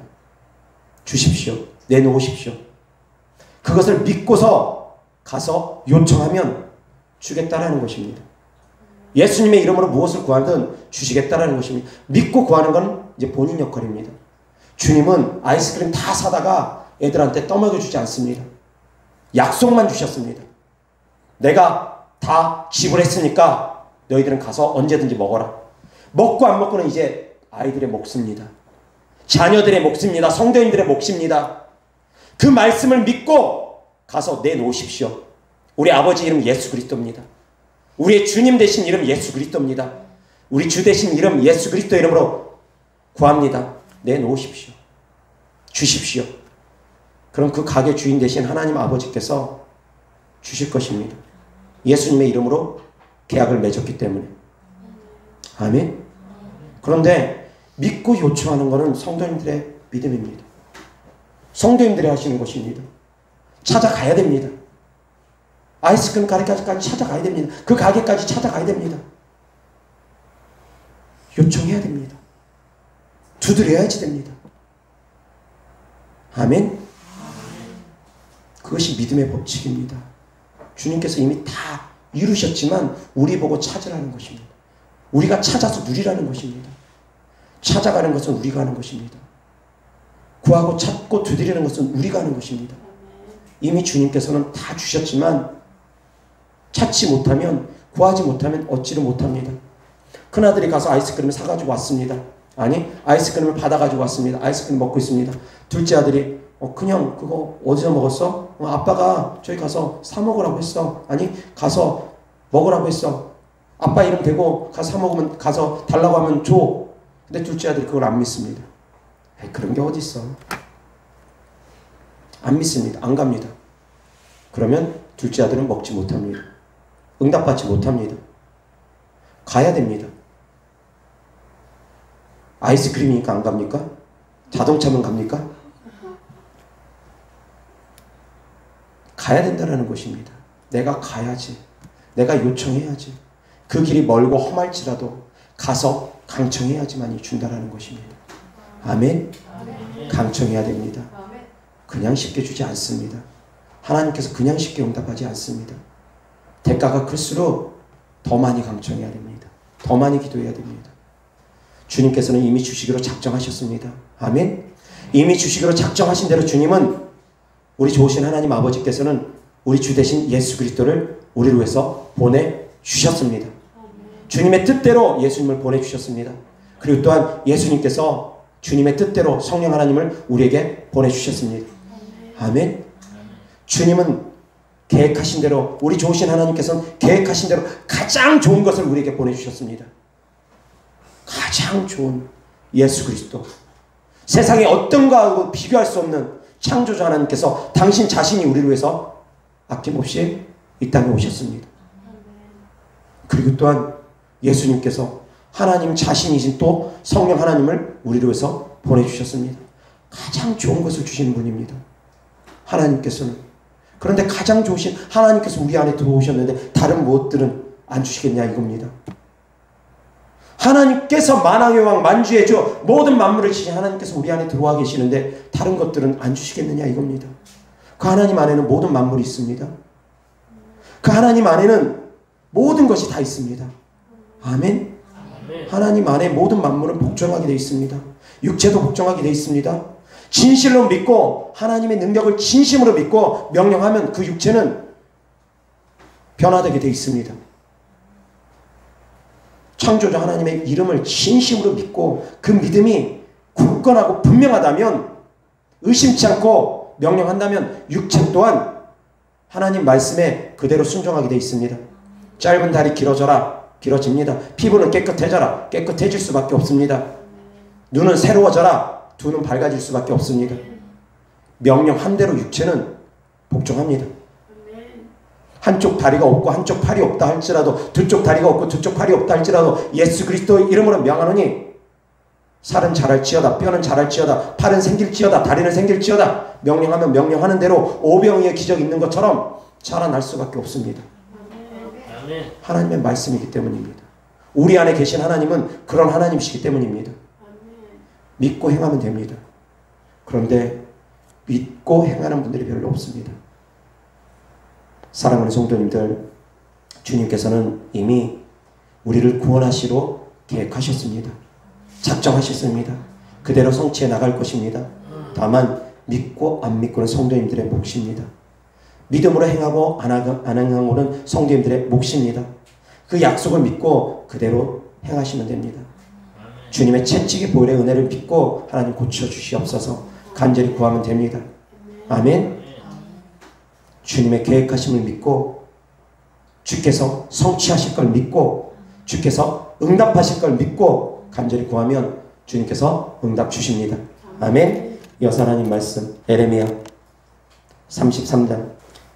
주십시오. 내놓으십시오. 그것을 믿고서 가서 요청하면 주겠다라는 것입니다. 예수님의 이름으로 무엇을 구하든 주시겠다라는 것입니다. 믿고 구하는 건 이제 본인 역할입니다. 주님은 아이스크림 다 사다가 애들한테 떠먹여주지 않습니다. 약속만 주셨습니다. 내가 다 지불했으니까 너희들은 가서 언제든지 먹어라. 먹고 안 먹고는 이제 아이들의 몫입니다. 자녀들의 몫입니다. 성도인들의 몫입니다. 그 말씀을 믿고 가서 내놓으십시오. 우리 아버지 이름 예수 그리스도입니다. 우리의 주님 되신 이름 예수 그리스도입니다. 우리 주 되신 이름 예수 그리스도 이름으로 구합니다. 내놓으십시오. 주십시오. 그럼 그 가게 주인 되신 하나님 아버지께서 주실 것입니다. 예수님의 이름으로 계약을 맺었기 때문에. 아멘. 그런데 믿고 요청하는 것은 성도님들의 믿음입니다. 성도님들이 하시는 것입니다. 찾아가야 됩니다. 아이스크림 가게까지 찾아가야 됩니다. 그 가게까지 찾아가야 됩니다. 요청해야 됩니다. 두드려야지 됩니다. 아멘. 그것이 믿음의 법칙입니다. 주님께서 이미 다 이루셨지만 우리 보고 찾으라는 것입니다. 우리가 찾아서 누리라는 것입니다. 찾아가는 것은 우리가 하는 것입니다. 구하고 찾고 두드리는 것은 우리가 하는 것입니다. 이미 주님께서는 다 주셨지만 찾지 못하면, 구하지 못하면 얻지를 못합니다. 큰아들이 가서 아이스크림을 사가지고 왔습니다. 아니, 아이스크림을 받아가지고 왔습니다. 아이스크림 먹고 있습니다. 둘째 아들이 그냥 그거 어디서 먹었어? 아빠가 저기 가서 사 먹으라고 했어. 아니, 가서 먹으라고 했어. 아빠 이름 대고 가서 사 먹으면, 가서 달라고 하면 줘. 근데 둘째 아들이 그걸 안 믿습니다. 그런 게 어딨어. 안 믿습니다. 안 갑니다. 그러면 둘째 아들은 먹지 못합니다. 응답받지 못합니다. 가야 됩니다. 아이스크림이니까 안 갑니까? 자동차면 갑니까? 가야 된다는 것입니다. 내가 가야지. 내가 요청해야지. 그 길이 멀고 험할지라도 가서 강청해야지만이 준다라는 것입니다. 아멘. 강청해야 됩니다. 그냥 쉽게 주지 않습니다. 하나님께서 그냥 쉽게 응답하지 않습니다. 대가가 클수록 더 많이 강청해야 됩니다. 더 많이 기도해야 됩니다. 주님께서는 이미 주시기로 작정하셨습니다. 아멘. 이미 주시기로 작정하신 대로 주님은, 우리 좋으신 하나님 아버지께서는 우리 주 되신 예수 그리스도를 우리를 위해서 보내주셨습니다. 주님의 뜻대로 예수님을 보내주셨습니다. 그리고 또한 예수님께서 주님의 뜻대로 성령 하나님을 우리에게 보내주셨습니다. 아멘. 주님은 계획하신 대로, 우리 좋으신 하나님께서는 계획하신 대로 가장 좋은 것을 우리에게 보내주셨습니다. 가장 좋은 예수 그리스도. 세상에 어떤 것하고 비교할 수 없는 창조주 하나님께서 당신 자신이 우리를 위해서 아낌없이 이 땅에 오셨습니다. 그리고 또한 예수님께서 하나님 자신이신 또 성령 하나님을 우리를 위해서 보내주셨습니다. 가장 좋은 것을 주신 분입니다. 하나님께서는. 그런데 가장 좋으신 하나님께서 우리 안에 들어오셨는데 다른 무엇들은 안 주시겠냐 이겁니다. 하나님께서 만왕의 왕 만주의 주 모든 만물을 지신 하나님께서 우리 안에 들어와 계시는데 다른 것들은 안 주시겠느냐 이겁니다. 그 하나님 안에는 모든 만물이 있습니다. 그 하나님 안에는 모든 것이 다 있습니다. 아멘. 하나님 안에 모든 만물은 복종하게 되어 있습니다. 육체도 복종하게 되어 있습니다. 진실로 믿고 하나님의 능력을 진심으로 믿고 명령하면 그 육체는 변화되게 되어 있습니다. 창조주 하나님의 이름을 진심으로 믿고 그 믿음이 굳건하고 분명하다면 의심치 않고 명령한다면 육체 또한 하나님 말씀에 그대로 순종하게 되어 있습니다. 짧은 다리 길어져라. 길어집니다. 피부는 깨끗해져라. 깨끗해질 수밖에 없습니다. 눈은 새로워져라. 두 눈 밝아질 수밖에 없습니다. 명령한 대로 육체는 복종합니다. 한쪽 다리가 없고 한쪽 팔이 없다 할지라도 두 쪽 다리가 없고 두 쪽 팔이 없다 할지라도 예수 그리스도의 이름으로 명하노니 살은 자랄지어다 뼈는 자랄지어다 팔은 생길지어다 다리는 생길지어다 명령하면 명령하는 대로 오병이의 기적이 있는 것처럼 자라날 수밖에 없습니다. 하나님의 말씀이기 때문입니다. 우리 안에 계신 하나님은 그런 하나님이시기 때문입니다. 믿고 행하면 됩니다. 그런데 믿고 행하는 분들이 별로 없습니다. 사랑하는 성도님들, 주님께서는 이미 우리를 구원하시러 계획하셨습니다. 작정하셨습니다. 그대로 성취해 나갈 것입니다. 다만 믿고 안 믿고는 성도님들의 몫입니다. 믿음으로 행하고 안 행하고는 성도님들의 몫입니다. 그 약속을 믿고 그대로 행하시면 됩니다. 주님의 채찍의 보혈의 은혜를 믿고 하나님 고쳐주시옵소서 간절히 구하면 됩니다. 아멘. 주님의 계획하심을 믿고 주께서 성취하실 걸 믿고 주께서 응답하실 걸 믿고 간절히 구하면 주님께서 응답 주십니다. 아멘. 이어서 하나님 말씀 예레미야 33장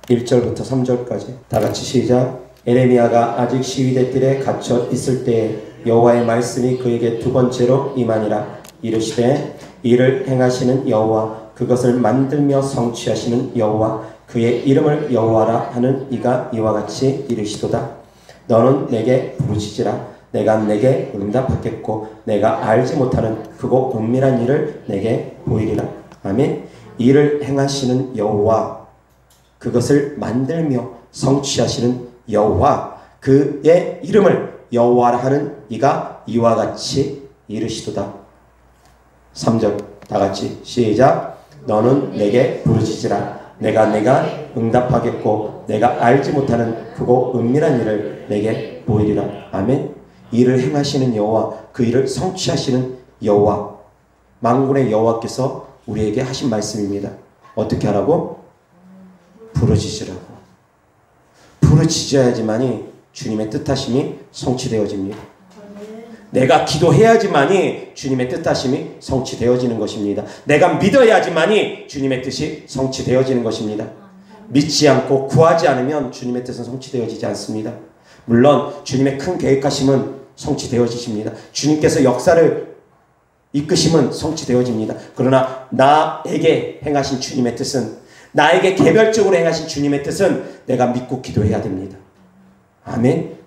1절부터 3절까지 다같이 시작. 예레미야가 아직 시위대 뜰에 갇혀 있을 때에 여호와의 말씀이 그에게 두 번째로 임하니라. 이르시되 이를 행하시는 여호와 그것을 만들며 성취하시는 여호와 그의 이름을 여호와라 하는 이가 이와 같이 이르시도다. 너는 내게 부르짖으라. 내가 내게 응답하겠고 내가 알지 못하는 크고 은밀한 일을 내게 보이리라. 아멘. 이를 행하시는 여호와 그것을 만들며 성취하시는 여호와 그의 이름을 여호와라 하는 이가 이와 같이 이르시도다. 3절 다같이 시작. 너는 내게 부르짖으라. 내가 응답하겠고 내가 알지 못하는 크고 은밀한 일을 내게 보이리라. 아멘. 이를 행하시는 여호와 그 일을 성취하시는 여호와 만군의 여호와께서 우리에게 하신 말씀입니다. 어떻게 하라고? 부르짖으라고. 부르짖어야지만이 주님의 뜻하심이 성취되어집니다. 내가 기도해야지만이 주님의 뜻하심이 성취되어지는 것입니다. 내가 믿어야지만이 주님의 뜻이 성취되어지는 것입니다. 믿지 않고 구하지 않으면 주님의 뜻은 성취되어지지 않습니다. 물론 주님의 큰 계획하심은 성취되어지십니다. 주님께서 역사를 이끄심은 성취되어집니다. 그러나 나에게 행하신 주님의 뜻은 나에게 개별적으로 행하신 주님의 뜻은 내가 믿고 기도해야 됩니다. 아멘.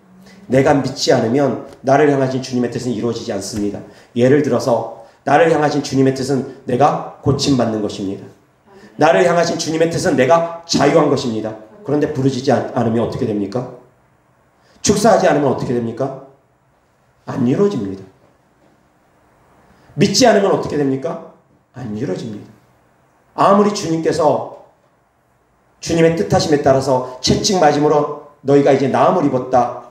내가 믿지 않으면 나를 향하신 주님의 뜻은 이루어지지 않습니다. 예를 들어서 나를 향하신 주님의 뜻은 내가 고침받는 것입니다. 나를 향하신 주님의 뜻은 내가 자유한 것입니다. 그런데 부르짖지 않으면 어떻게 됩니까? 축사하지 않으면 어떻게 됩니까? 안 이루어집니다. 믿지 않으면 어떻게 됩니까? 안 이루어집니다. 아무리 주님께서 주님의 뜻하심에 따라서 채찍 맞음으로 너희가 이제 나음을 입었다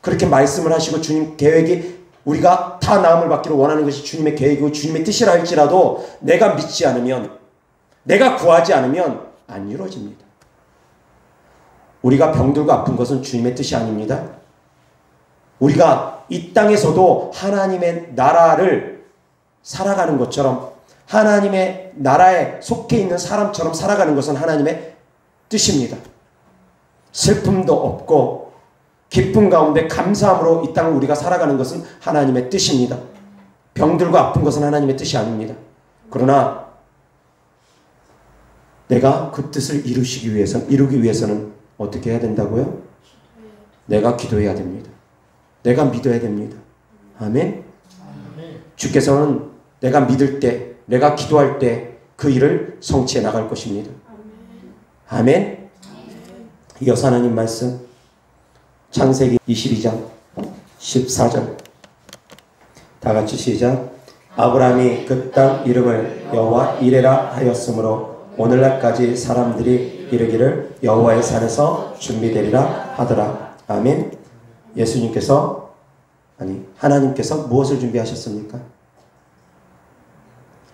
그렇게 말씀을 하시고 주님 계획이 우리가 다 나음을 받기를 원하는 것이 주님의 계획이고 주님의 뜻이라 할지라도 내가 믿지 않으면 내가 구하지 않으면 안 이루어집니다. 우리가 병들고 아픈 것은 주님의 뜻이 아닙니다. 우리가 이 땅에서도 하나님의 나라를 살아가는 것처럼 하나님의 나라에 속해 있는 사람처럼 살아가는 것은 하나님의 뜻입니다. 슬픔도 없고 기쁨 가운데 감사함으로 이 땅을 우리가 살아가는 것은 하나님의 뜻입니다. 병들고 아픈 것은 하나님의 뜻이 아닙니다. 그러나 내가 그 뜻을 이루기 위해서는 어떻게 해야 된다고요? 내가 기도해야 됩니다. 내가 믿어야 됩니다. 아멘? 주께서는 내가 믿을 때, 내가 기도할 때 그 일을 성취해 나갈 것입니다. 아멘? 이어서 하나님 말씀 창세기 22장 14절 다 같이 시작. 아브라함이 그 땅 이름을 여호와 이레라 하였으므로 오늘날까지 사람들이 이르기를 여호와의 산에서 준비되리라 하더라. 아멘. 하나님께서 무엇을 준비하셨습니까?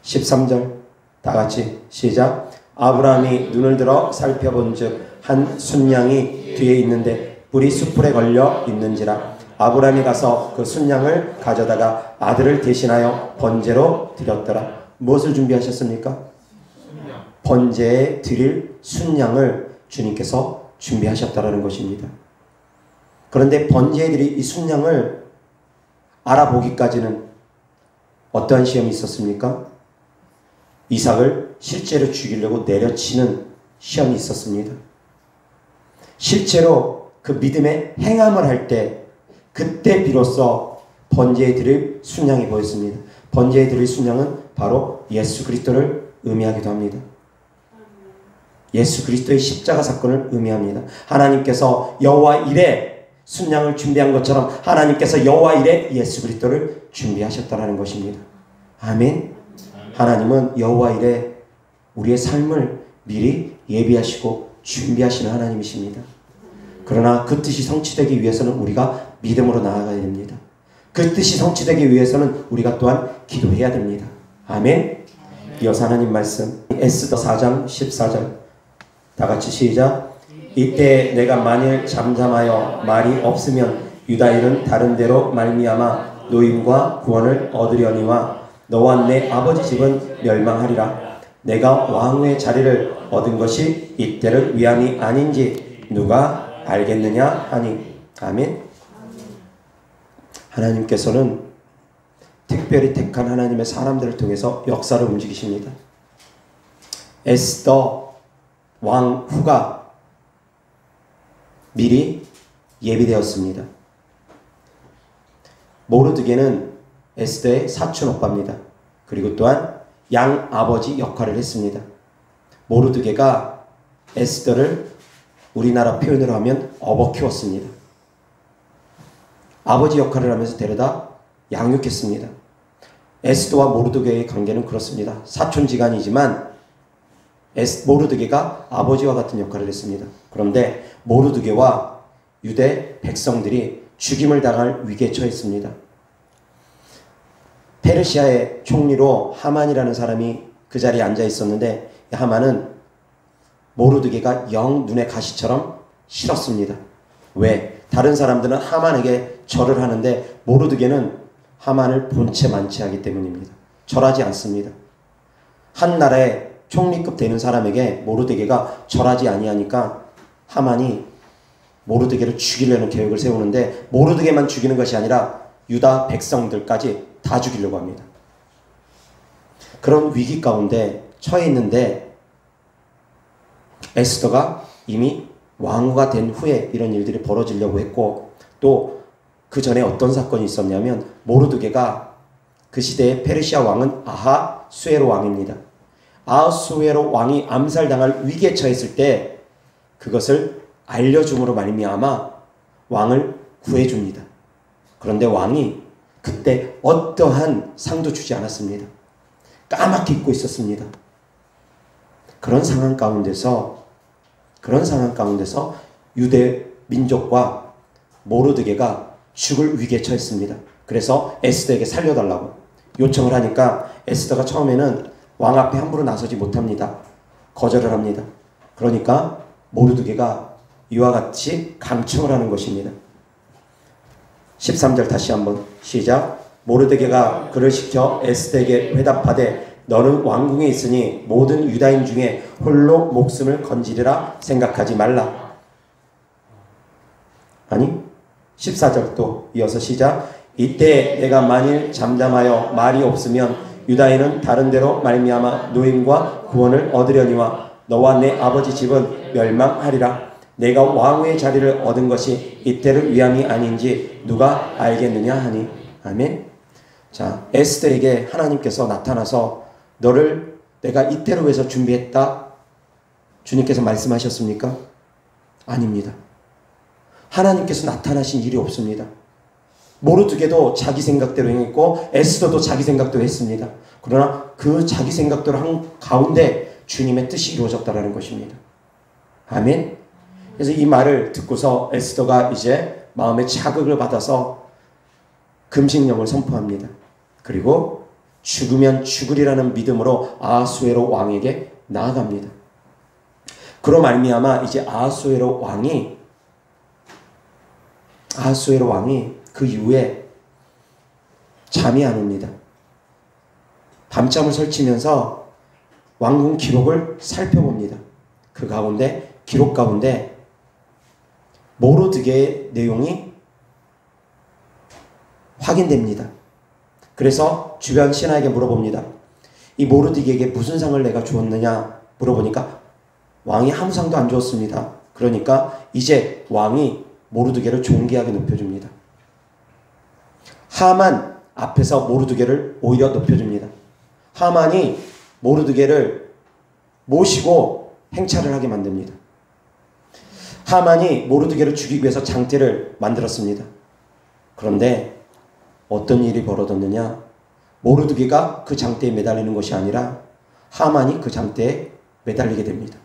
13절 다 같이 시작. 아브라함이 눈을 들어 살펴본즉 한 순양이 뒤에 있는데 뿔이 숯불에 걸려 있는지라. 아브라함이 가서 그 순양을 가져다가 아들을 대신하여 번제로 드렸더라. 무엇을 준비하셨습니까? 번제에 드릴 순양을 주님께서 준비하셨다라는 것입니다. 그런데 번제에 드릴 이 순양을 알아보기까지는 어떠한 시험이 있었습니까? 이삭을 실제로 죽이려고 내려치는 시험이 있었습니다. 실제로 그 믿음의 행함을 할 때 그때 비로소 번제에 드릴 순양이 보였습니다. 번제에 드릴 순양은 바로 예수 그리스도를 의미하기도 합니다. 예수 그리스도의 십자가 사건을 의미합니다. 하나님께서 여호와 이레 순양을 준비한 것처럼 하나님께서 여호와 이레 예수 그리스도를 준비하셨다라는 것입니다. 아멘. 하나님은 여호와 이레 우리의 삶을 미리 예비하시고 준비하시는 하나님이십니다. 그러나 그 뜻이 성취되기 위해서는 우리가 믿음으로 나아가야 됩니다. 그 뜻이 성취되기 위해서는 우리가 또한 기도해야 됩니다. 아멘. 이어서 하나님 말씀 에스더 4장 14절 다 같이 시작. 이때 내가 만일 잠잠하여 말이 없으면 유다인은 다른 데로 말미암아 노임과 구원을 얻으려니와 너와 내 아버지 집은 멸망하리라. 내가 왕후의 자리를 얻은 것이 이때를 위함이 아닌지 누가 알겠느냐 하니. 아멘. 하나님께서는 특별히 택한 하나님의 사람들을 통해서 역사를 움직이십니다. 에스더 왕후가 미리 예비되었습니다. 모르드게는 에스더의 사촌 오빠입니다. 그리고 또한 양 아버지 역할을 했습니다. 모르드게가 에스더를 우리나라 표현으로 하면 업어 키웠습니다. 아버지 역할을 하면서 데려다 양육했습니다. 에스더와 모르드게의 관계는 그렇습니다. 사촌지간이지만 모르드게가 아버지와 같은 역할을 했습니다. 그런데 모르드게와 유대 백성들이 죽임을 당할 위기에 처했습니다. 페르시아의 총리로 하만이라는 사람이 그 자리에 앉아 있었는데 하만은 모르드게가 영 눈의 가시처럼 싫었습니다. 왜? 다른 사람들은 하만에게 절을 하는데 모르드게는 하만을 본체 만체하기 때문입니다. 절하지 않습니다. 한 나라의 총리급 되는 사람에게 모르드게가 절하지 아니하니까 하만이 모르드게를 죽이려는 계획을 세우는데 모르드게만 죽이는 것이 아니라 유다 백성들까지 다 죽이려고 합니다. 그런 위기 가운데 처해 있는데 에스더가 이미 왕후가 된 후에 이런 일들이 벌어지려고 했고 또 그 전에 어떤 사건이 있었냐면 모르드게가 그 시대의 페르시아 왕은 아하수에로 왕입니다. 아하수에로 왕이 암살당할 위기에 처했을 때 그것을 알려줌으로 말미암아 왕을 구해줍니다. 그런데 왕이 그때 어떠한 상도 주지 않았습니다. 까맣게 잊고 있었습니다. 그런 상황 가운데서 유대 민족과 모르드게가 죽을 위기에 처했습니다. 그래서 에스더에게 살려달라고 요청을 하니까 에스더가 처음에는 왕 앞에 함부로 나서지 못합니다. 거절을 합니다. 그러니까 모르드게가 이와 같이 강청을 하는 것입니다. 13절 다시 한번 시작. 모르드게가 그를 시켜 에스더에게 회답하되 너는 왕궁에 있으니 모든 유다인 중에 홀로 목숨을 건지리라 생각하지 말라. 아니 14절도 이어서 시작. 이때 내가 만일 잠잠하여 말이 없으면 유다인은 다른 데로 말미암아 노임과 구원을 얻으려니와 너와 내 아버지 집은 멸망하리라. 내가 왕후의 자리를 얻은 것이 이때를 위함이 아닌지 누가 알겠느냐 하니. 아멘. 자, 에스더에게 하나님께서 나타나서 너를 내가 이때를 위해서 준비했다, 주님께서 말씀하셨습니까? 아닙니다. 하나님께서 나타나신 일이 없습니다. 모르드게도 자기 생각대로 행했고 에스더도 자기 생각대로 했습니다. 그러나 그 자기 생각대로 한 가운데 주님의 뜻이 이루어졌다는 것입니다. 아멘. 그래서 이 말을 듣고서 에스더가 이제 마음의 자극을 받아서 금식령을 선포합니다. 그리고 죽으면 죽으리라는 믿음으로 아하수에로 왕에게 나아갑니다. 그로 말미암아 이제 아하수에로 왕이 그 이후에 잠이 안 옵니다. 밤잠을 설치면서 왕궁 기록을 살펴봅니다. 그 가운데 기록 가운데 모르드게의 내용이 확인됩니다. 그래서 주변 신하에게 물어봅니다. 이 모르드게에게 무슨 상을 내가 주었느냐 물어보니까 왕이 아무 상도 안 주었습니다. 그러니까 이제 왕이 모르드게를 존귀하게 높여줍니다. 하만 앞에서 모르드게를 오히려 높여줍니다. 하만이 모르드게를 모시고 행차를 하게 만듭니다. 하만이 모르드게를 죽이기 위해서 장대를 만들었습니다. 그런데 어떤 일이 벌어졌느냐? 모르드게가 그 장대에 매달리는 것이 아니라 하만이 그 장대에 매달리게 됩니다.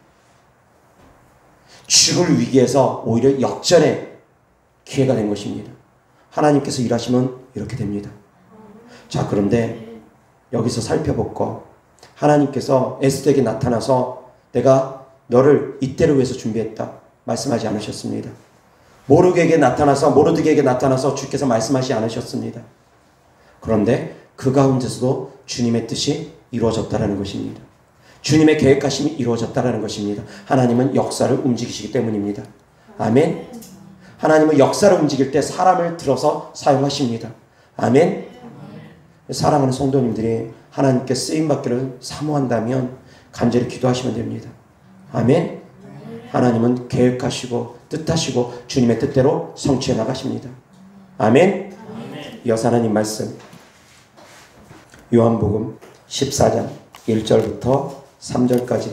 죽을 위기에서 오히려 역전의 기회가 된 것입니다. 하나님께서 일하시면 이렇게 됩니다. 자, 그런데 여기서 살펴볼거, 하나님께서 에스더에게 나타나서 내가 너를 이때를 위해서 준비했다 말씀하지 않으셨습니다. 모르드게에게 나타나서 주께서 말씀하지 않으셨습니다. 그런데 그 가운데서도 주님의 뜻이 이루어졌다는 것입니다. 주님의 계획하심이 이루어졌다는 것입니다. 하나님은 역사를 움직이시기 때문입니다. 아멘. 하나님은 역사를 움직일 때 사람을 들어서 사용하십니다. 아멘. 사랑하는 성도님들이 하나님께 쓰임받기를 사모한다면 간절히 기도하시면 됩니다. 아멘. 하나님은 계획하시고 뜻하시고 주님의 뜻대로 성취해 나가십니다. 아멘. 이어서 하나님 말씀 요한복음 14장 1절부터 3절까지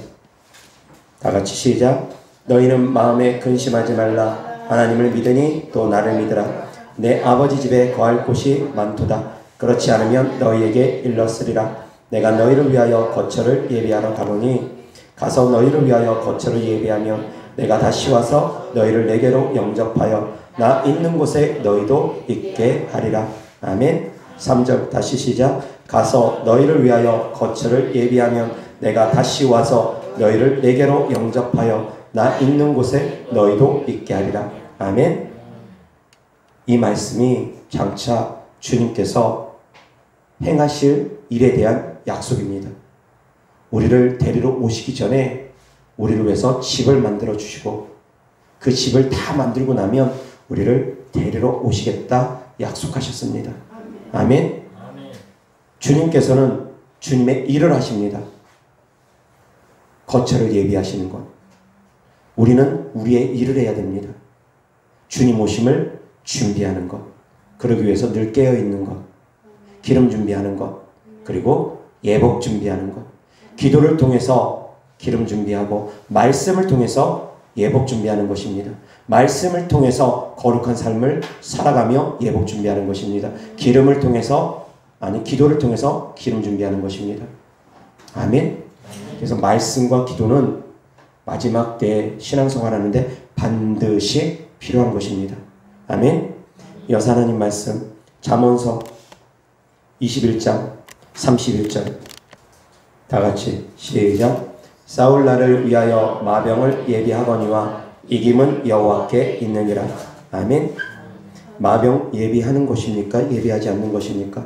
다 같이 시작. 너희는 마음에 근심하지 말라. 하나님을 믿으니 또 나를 믿으라. 내 아버지 집에 거할 곳이 많도다. 그렇지 않으면 너희에게 일렀으리라. 내가 너희를 위하여 거처를 예비하러 가보니 가서 너희를 위하여 거처를 예비하면 내가 다시 와서 너희를 내게로 영접하여 나 있는 곳에 너희도 있게 하리라. 아멘. 3절 다시 시작. 가서 너희를 위하여 거처를 예비하면 내가 다시 와서 너희를 내게로 영접하여 나 있는 곳에 너희도 있게 하리라. 아멘. 이 말씀이 장차 주님께서 행하실 일에 대한 약속입니다. 우리를 데리러 오시기 전에 우리를 위해서 집을 만들어 주시고 그 집을 다 만들고 나면 우리를 데리러 오시겠다 약속하셨습니다. 아멘. 주님께서는 주님의 일을 하십니다. 거처를 예비하시는 것. 우리는 우리의 일을 해야 됩니다. 주님 오심을 준비하는 것. 그러기 위해서 늘 깨어있는 것. 기름 준비하는 것. 그리고 예복 준비하는 것. 기도를 통해서 기름 준비하고 말씀을 통해서 예복 준비하는 것입니다. 말씀을 통해서 거룩한 삶을 살아가며 예복 준비하는 것입니다. 기도를 통해서 기름 준비하는 것입니다. 아멘. 그래서 말씀과 기도는 마지막 때에 신앙생활하는데 반드시 필요한 것입니다. 아멘. 이어서 하나님 말씀 잠언서 21장 31절 다 같이 시작. 싸울 날을 위하여 마병을 예비하거니와 이김은 여호와께 있느니라. 아멘. 마병 예비하는 것입니까? 예비하지 않는 것입니까?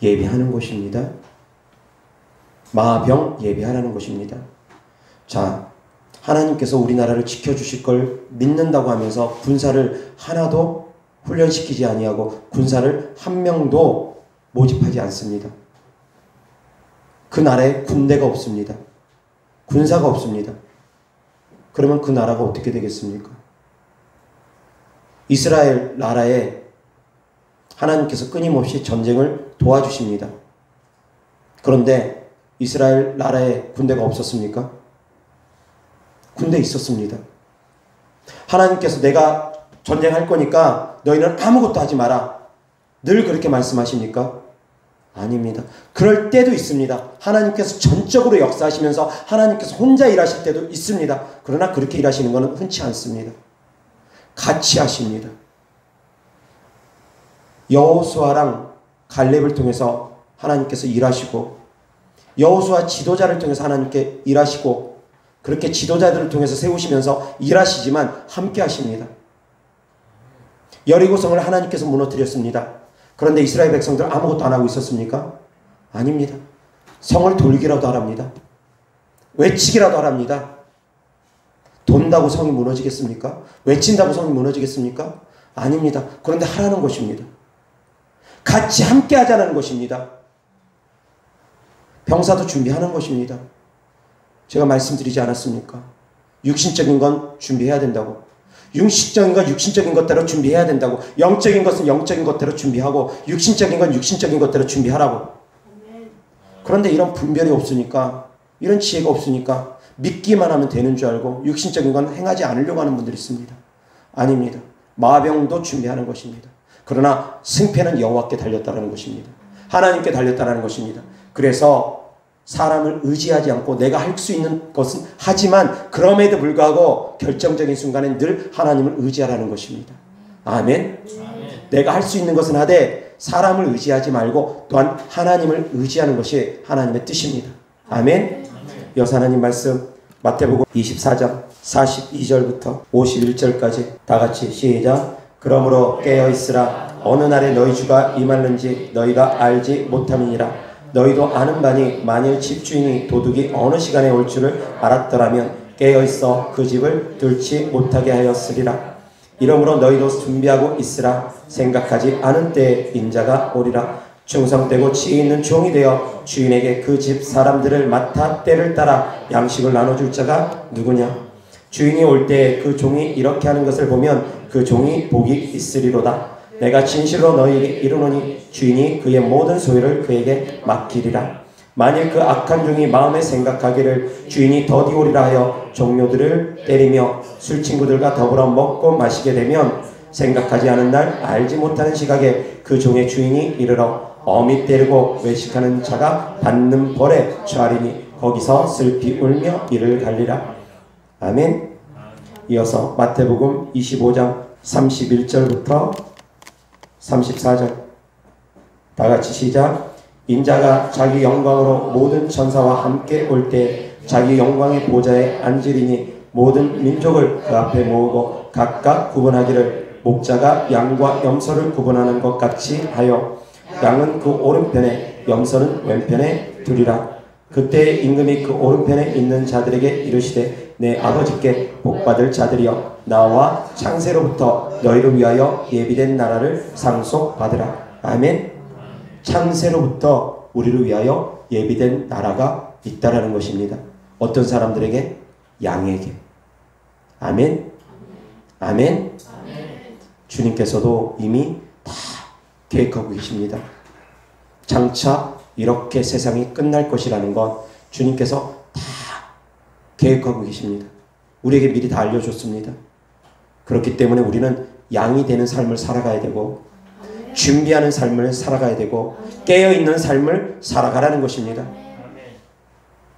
예비하는 것입니다. 마병 예비하라는 것입니다. 자, 하나님께서 우리나라를 지켜주실 걸 믿는다고 하면서 군사를 하나도 훈련시키지 아니하고 군사를 한 명도 모집하지 않습니다. 그 나라에 군대가 없습니다. 군사가 없습니다. 그러면 그 나라가 어떻게 되겠습니까? 이스라엘 나라에 하나님께서 끊임없이 전쟁을 도와주십니다. 그런데 이스라엘 나라에 군대가 없었습니까? 군대 있었습니다. 하나님께서 내가 전쟁할 거니까 너희는 아무것도 하지 마라. 늘 그렇게 말씀하십니까? 아닙니다. 그럴 때도 있습니다. 하나님께서 전적으로 역사하시면서 하나님께서 혼자 일하실 때도 있습니다. 그러나 그렇게 일하시는 것은 흔치 않습니다. 같이 하십니다. 여호수아랑 갈렙을 통해서 하나님께서 일하시고 여호수아 지도자를 통해서 하나님께 일하시고 그렇게 지도자들을 통해서 세우시면서 일하시지만 함께 하십니다. 여리고성을 하나님께서 무너뜨렸습니다. 그런데 이스라엘 백성들 아무것도 안 하고 있었습니까? 아닙니다. 성을 돌기라도 하랍니다. 외치기라도 하랍니다. 돈다고 성이 무너지겠습니까? 외친다고 성이 무너지겠습니까? 아닙니다. 그런데 하라는 것입니다. 같이 함께 하자는 것입니다. 병사도 준비하는 것입니다. 제가 말씀드리지 않았습니까? 육신적인 건 준비해야 된다고. 육신적인 건 육신적인 것대로 준비해야 된다고. 영적인 것은 영적인 것대로 준비하고 육신적인 건 육신적인 것대로 준비하라고. 그런데 이런 분별이 없으니까, 이런 지혜가 없으니까 믿기만 하면 되는 줄 알고 육신적인 건 행하지 않으려고 하는 분들이 있습니다. 아닙니다. 마병도 준비하는 것입니다. 그러나 승패는 여호와께 달렸다는 것입니다. 하나님께 달렸다는 것입니다. 그래서 사람을 의지하지 않고 내가 할 수 있는 것은 하지만 그럼에도 불구하고 결정적인 순간에 늘 하나님을 의지하라는 것입니다. 아멘. 내가 할 수 있는 것은 하되 사람을 의지하지 말고 또한 하나님을 의지하는 것이 하나님의 뜻입니다. 아멘. 여호와 하나님 말씀 마태복음 24장 42절부터 51절까지 다 같이 시작. 그러므로 깨어있으라. 어느 날에 너희 주가 임하는지 너희가 알지 못함이니라. 너희도 아는 바니 만일 집주인이 도둑이 어느 시간에 올 줄을 알았더라면 깨어있어 그 집을 뚫지 못하게 하였으리라. 이러므로 너희도 준비하고 있으라. 생각하지 않은 때에 인자가 오리라. 충성되고 지혜 있는 종이 되어 주인에게 그 집 사람들을 맡아 때를 따라 양식을 나눠줄 자가 누구냐. 주인이 올 때 그 종이 이렇게 하는 것을 보면 그 종이 복이 있으리로다. 내가 진실로 너희에게 이르노니 주인이 그의 모든 소유를 그에게 맡기리라. 만일 그 악한 종이 마음에 생각하기를 주인이 더디 오리라 하여 종료들을 때리며 술친구들과 더불어 먹고 마시게 되면 생각하지 않은 날 알지 못하는 시각에 그 종의 주인이 이르러 어미 때리고 외식하는 자가 받는 벌에 처하리니 거기서 슬피 울며 이를 갈리라. 아멘. 이어서 마태복음 25장 31절부터 34절 다 같이 시작. 인자가 자기 영광으로 모든 천사와 함께 올 때 자기 영광의 보좌에 앉으리니 모든 민족을 그 앞에 모으고 각각 구분하기를 목자가 양과 염소를 구분하는 것 같이 하여 양은 그 오른편에 염소는 왼편에 두리라. 그때 임금이 그 오른편에 있는 자들에게 이르시되 내 아버지께 복받을 자들이여 나와 창세로부터 너희를 위하여 예비된 나라를 상속받으라. 아멘. 창세로부터 우리를 위하여 예비된 나라가 있다라는 것입니다. 어떤 사람들에게? 양에게. 아멘. 아멘. 주님께서도 이미 다 계획하고 계십니다. 장차 이렇게 세상이 끝날 것이라는 건 주님께서 다 계획하고 계십니다. 우리에게 미리 다 알려줬습니다. 그렇기 때문에 우리는 양이 되는 삶을 살아가야 되고 준비하는 삶을 살아가야 되고 깨어있는 삶을 살아가라는 것입니다.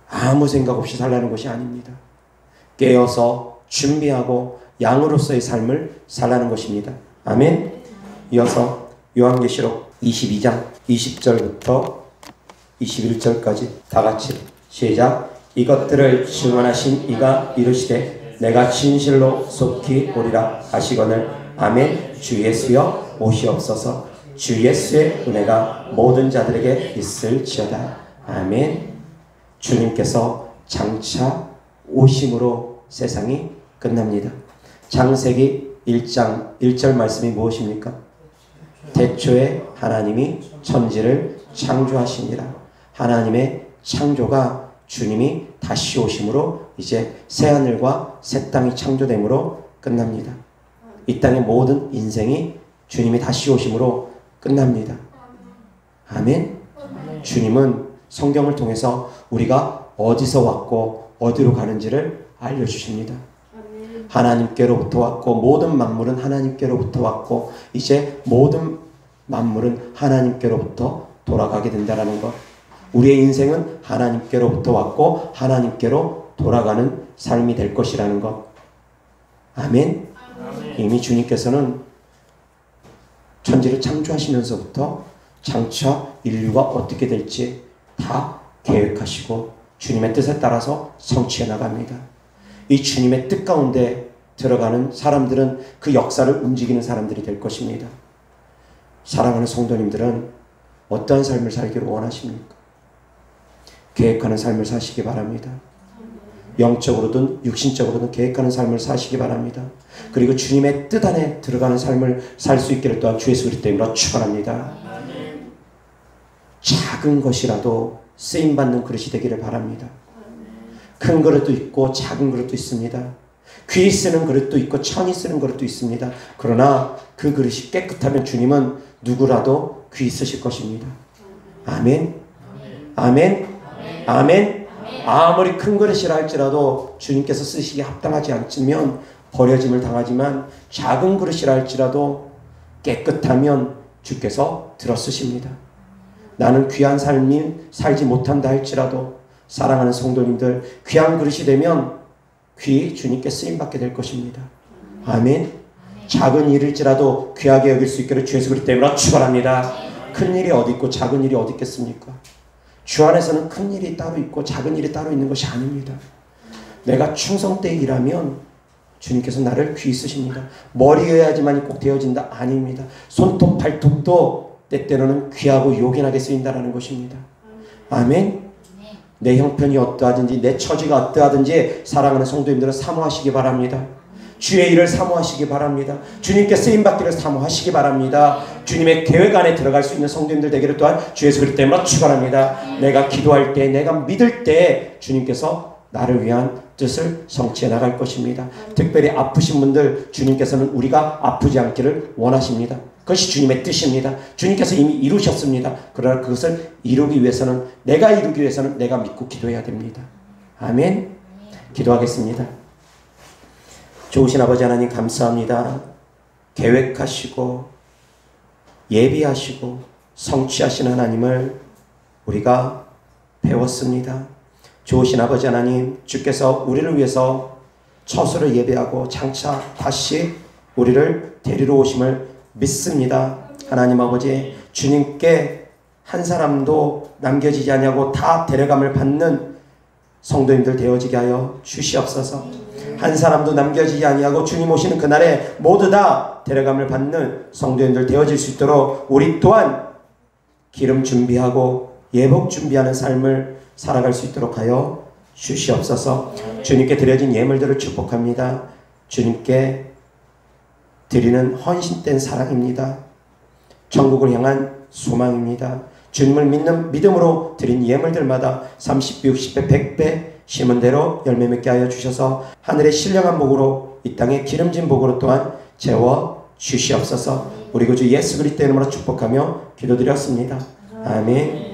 아무 생각 없이 살라는 것이 아닙니다. 깨어서 준비하고 양으로서의 삶을 살라는 것입니다. 아멘. 이어서 요한계시록 22장 20절부터 21절까지 다 같이 시작. 이것들을 증언하신 이가 이르시되 내가 진실로 속히 오리라 하시거늘 아멘. 주 예수여 오시옵소서. 주 예수의 은혜가 모든 자들에게 있을지어다. 아멘. 주님께서 장차 오심으로 세상이 끝납니다. 창세기 1장 1절 말씀이 무엇입니까? 태초에 하나님이 천지를 창조하시니라. 하나님의 창조가 주님이 다시 오심으로 이제 새하늘과 새 땅이 창조됨으로 끝납니다. 이 땅의 모든 인생이 주님이 다시 오심으로 끝납니다. 아멘. 주님은 성경을 통해서 우리가 어디서 왔고 어디로 가는지를 알려주십니다. 하나님께로부터 왔고 모든 만물은 하나님께로부터 왔고 이제 모든 만물은 하나님께로부터 돌아가게 된다는 것. 우리의 인생은 하나님께로부터 왔고 하나님께로 돌아가는 삶이 될 것이라는 것. 아멘. 이미 주님께서는 천지를 창조하시면서부터 장차 인류가 어떻게 될지 다 계획하시고 주님의 뜻에 따라서 성취해 나갑니다. 이 주님의 뜻 가운데 들어가는 사람들은 그 역사를 움직이는 사람들이 될 것입니다. 사랑하는 성도님들은 어떠한 삶을 살기를 원하십니까? 계획하는 삶을 사시기 바랍니다. 영적으로든 육신적으로든 계획하는 삶을 사시기 바랍니다. 그리고 주님의 뜻 안에 들어가는 삶을 살 수 있기를 또한 주 예수 그리스도 이름으로 축원합니다. 작은 것이라도 쓰임받는 그릇이 되기를 바랍니다. 큰 그릇도 있고 작은 그릇도 있습니다. 귀 쓰는 그릇도 있고 천이 쓰는 그릇도 있습니다. 그러나 그 그릇이 깨끗하면 주님은 누구라도 귀 쓰실 것입니다. 아멘. 아멘. 아멘. 아무리 큰 그릇이라 할지라도 주님께서 쓰시기에 합당하지 않으면 버려짐을 당하지만 작은 그릇이라 할지라도 깨끗하면 주께서 들어 쓰십니다. 나는 귀한 삶을 살지 못한다 할지라도 사랑하는 성도님들 귀한 그릇이 되면 귀히 주님께 쓰임받게 될 것입니다. 아멘. 작은 일일지라도 귀하게 여길 수 있기를 주 예수 그리스도 이름으로 축원합니다. 큰 일이 어디 있고 작은 일이 어디 있겠습니까? 주 안에서는 큰 일이 따로 있고 작은 일이 따로 있는 것이 아닙니다. 내가 충성되게 일하면 주님께서 나를 귀히 쓰십니다. 머리여야지만 꼭 되어진다? 아닙니다. 손톱 발톱도 때때로는 귀하고 요긴하게 쓰인다는 것입니다. 아멘. 내 형편이 어떠하든지 내 처지가 어떠하든지 사랑하는 성도님들은 사모하시기 바랍니다. 주의 일을 사모하시기 바랍니다. 주님께 쓰임받기를 사모하시기 바랍니다. 주님의 계획 안에 들어갈 수 있는 성도님들 되기를 또한 주 예수 그리스도 이름으로 축원합니다. 내가 기도할 때 내가 믿을 때 주님께서 나를 위한 뜻을 성취해 나갈 것입니다. 특별히 아프신 분들 주님께서는 우리가 아프지 않기를 원하십니다. 그것이 주님의 뜻입니다. 주님께서 이미 이루셨습니다. 그러나 그것을 이루기 위해서는 내가 믿고 기도해야 됩니다. 아멘. 기도하겠습니다. 좋으신 아버지 하나님 감사합니다. 계획하시고 예비하시고 성취하신 하나님을 우리가 배웠습니다. 좋으신 아버지 하나님, 주께서 우리를 위해서 처소를 예배하고 장차 다시 우리를 데리러 오심을 믿습니다. 하나님 아버지, 주님께 한 사람도 남겨지지 아니하고 다 데려감을 받는 성도님들 되어지게 하여 주시옵소서. 한 사람도 남겨지지 아니하고 주님 오시는 그날에 모두 다 데려감을 받는 성도님들 되어질 수 있도록 우리 또한 기름 준비하고 예복 준비하는 삶을 살아갈 수 있도록 하여 주시옵소서. 주님께 드려진 예물들을 축복합니다. 주님께 드리는 헌신된 사랑입니다. 천국을 향한 소망입니다. 주님을 믿는 믿음으로 드린 예물들마다 30배, 60배, 100배 심은 대로 열매 맺게 하여 주셔서 하늘의 신령한 복으로 이 땅의 기름진 복으로 또한 채워 주시옵소서. 우리 구주 예수 그리스도 이름으로 축복하며 기도드렸습니다. 아멘.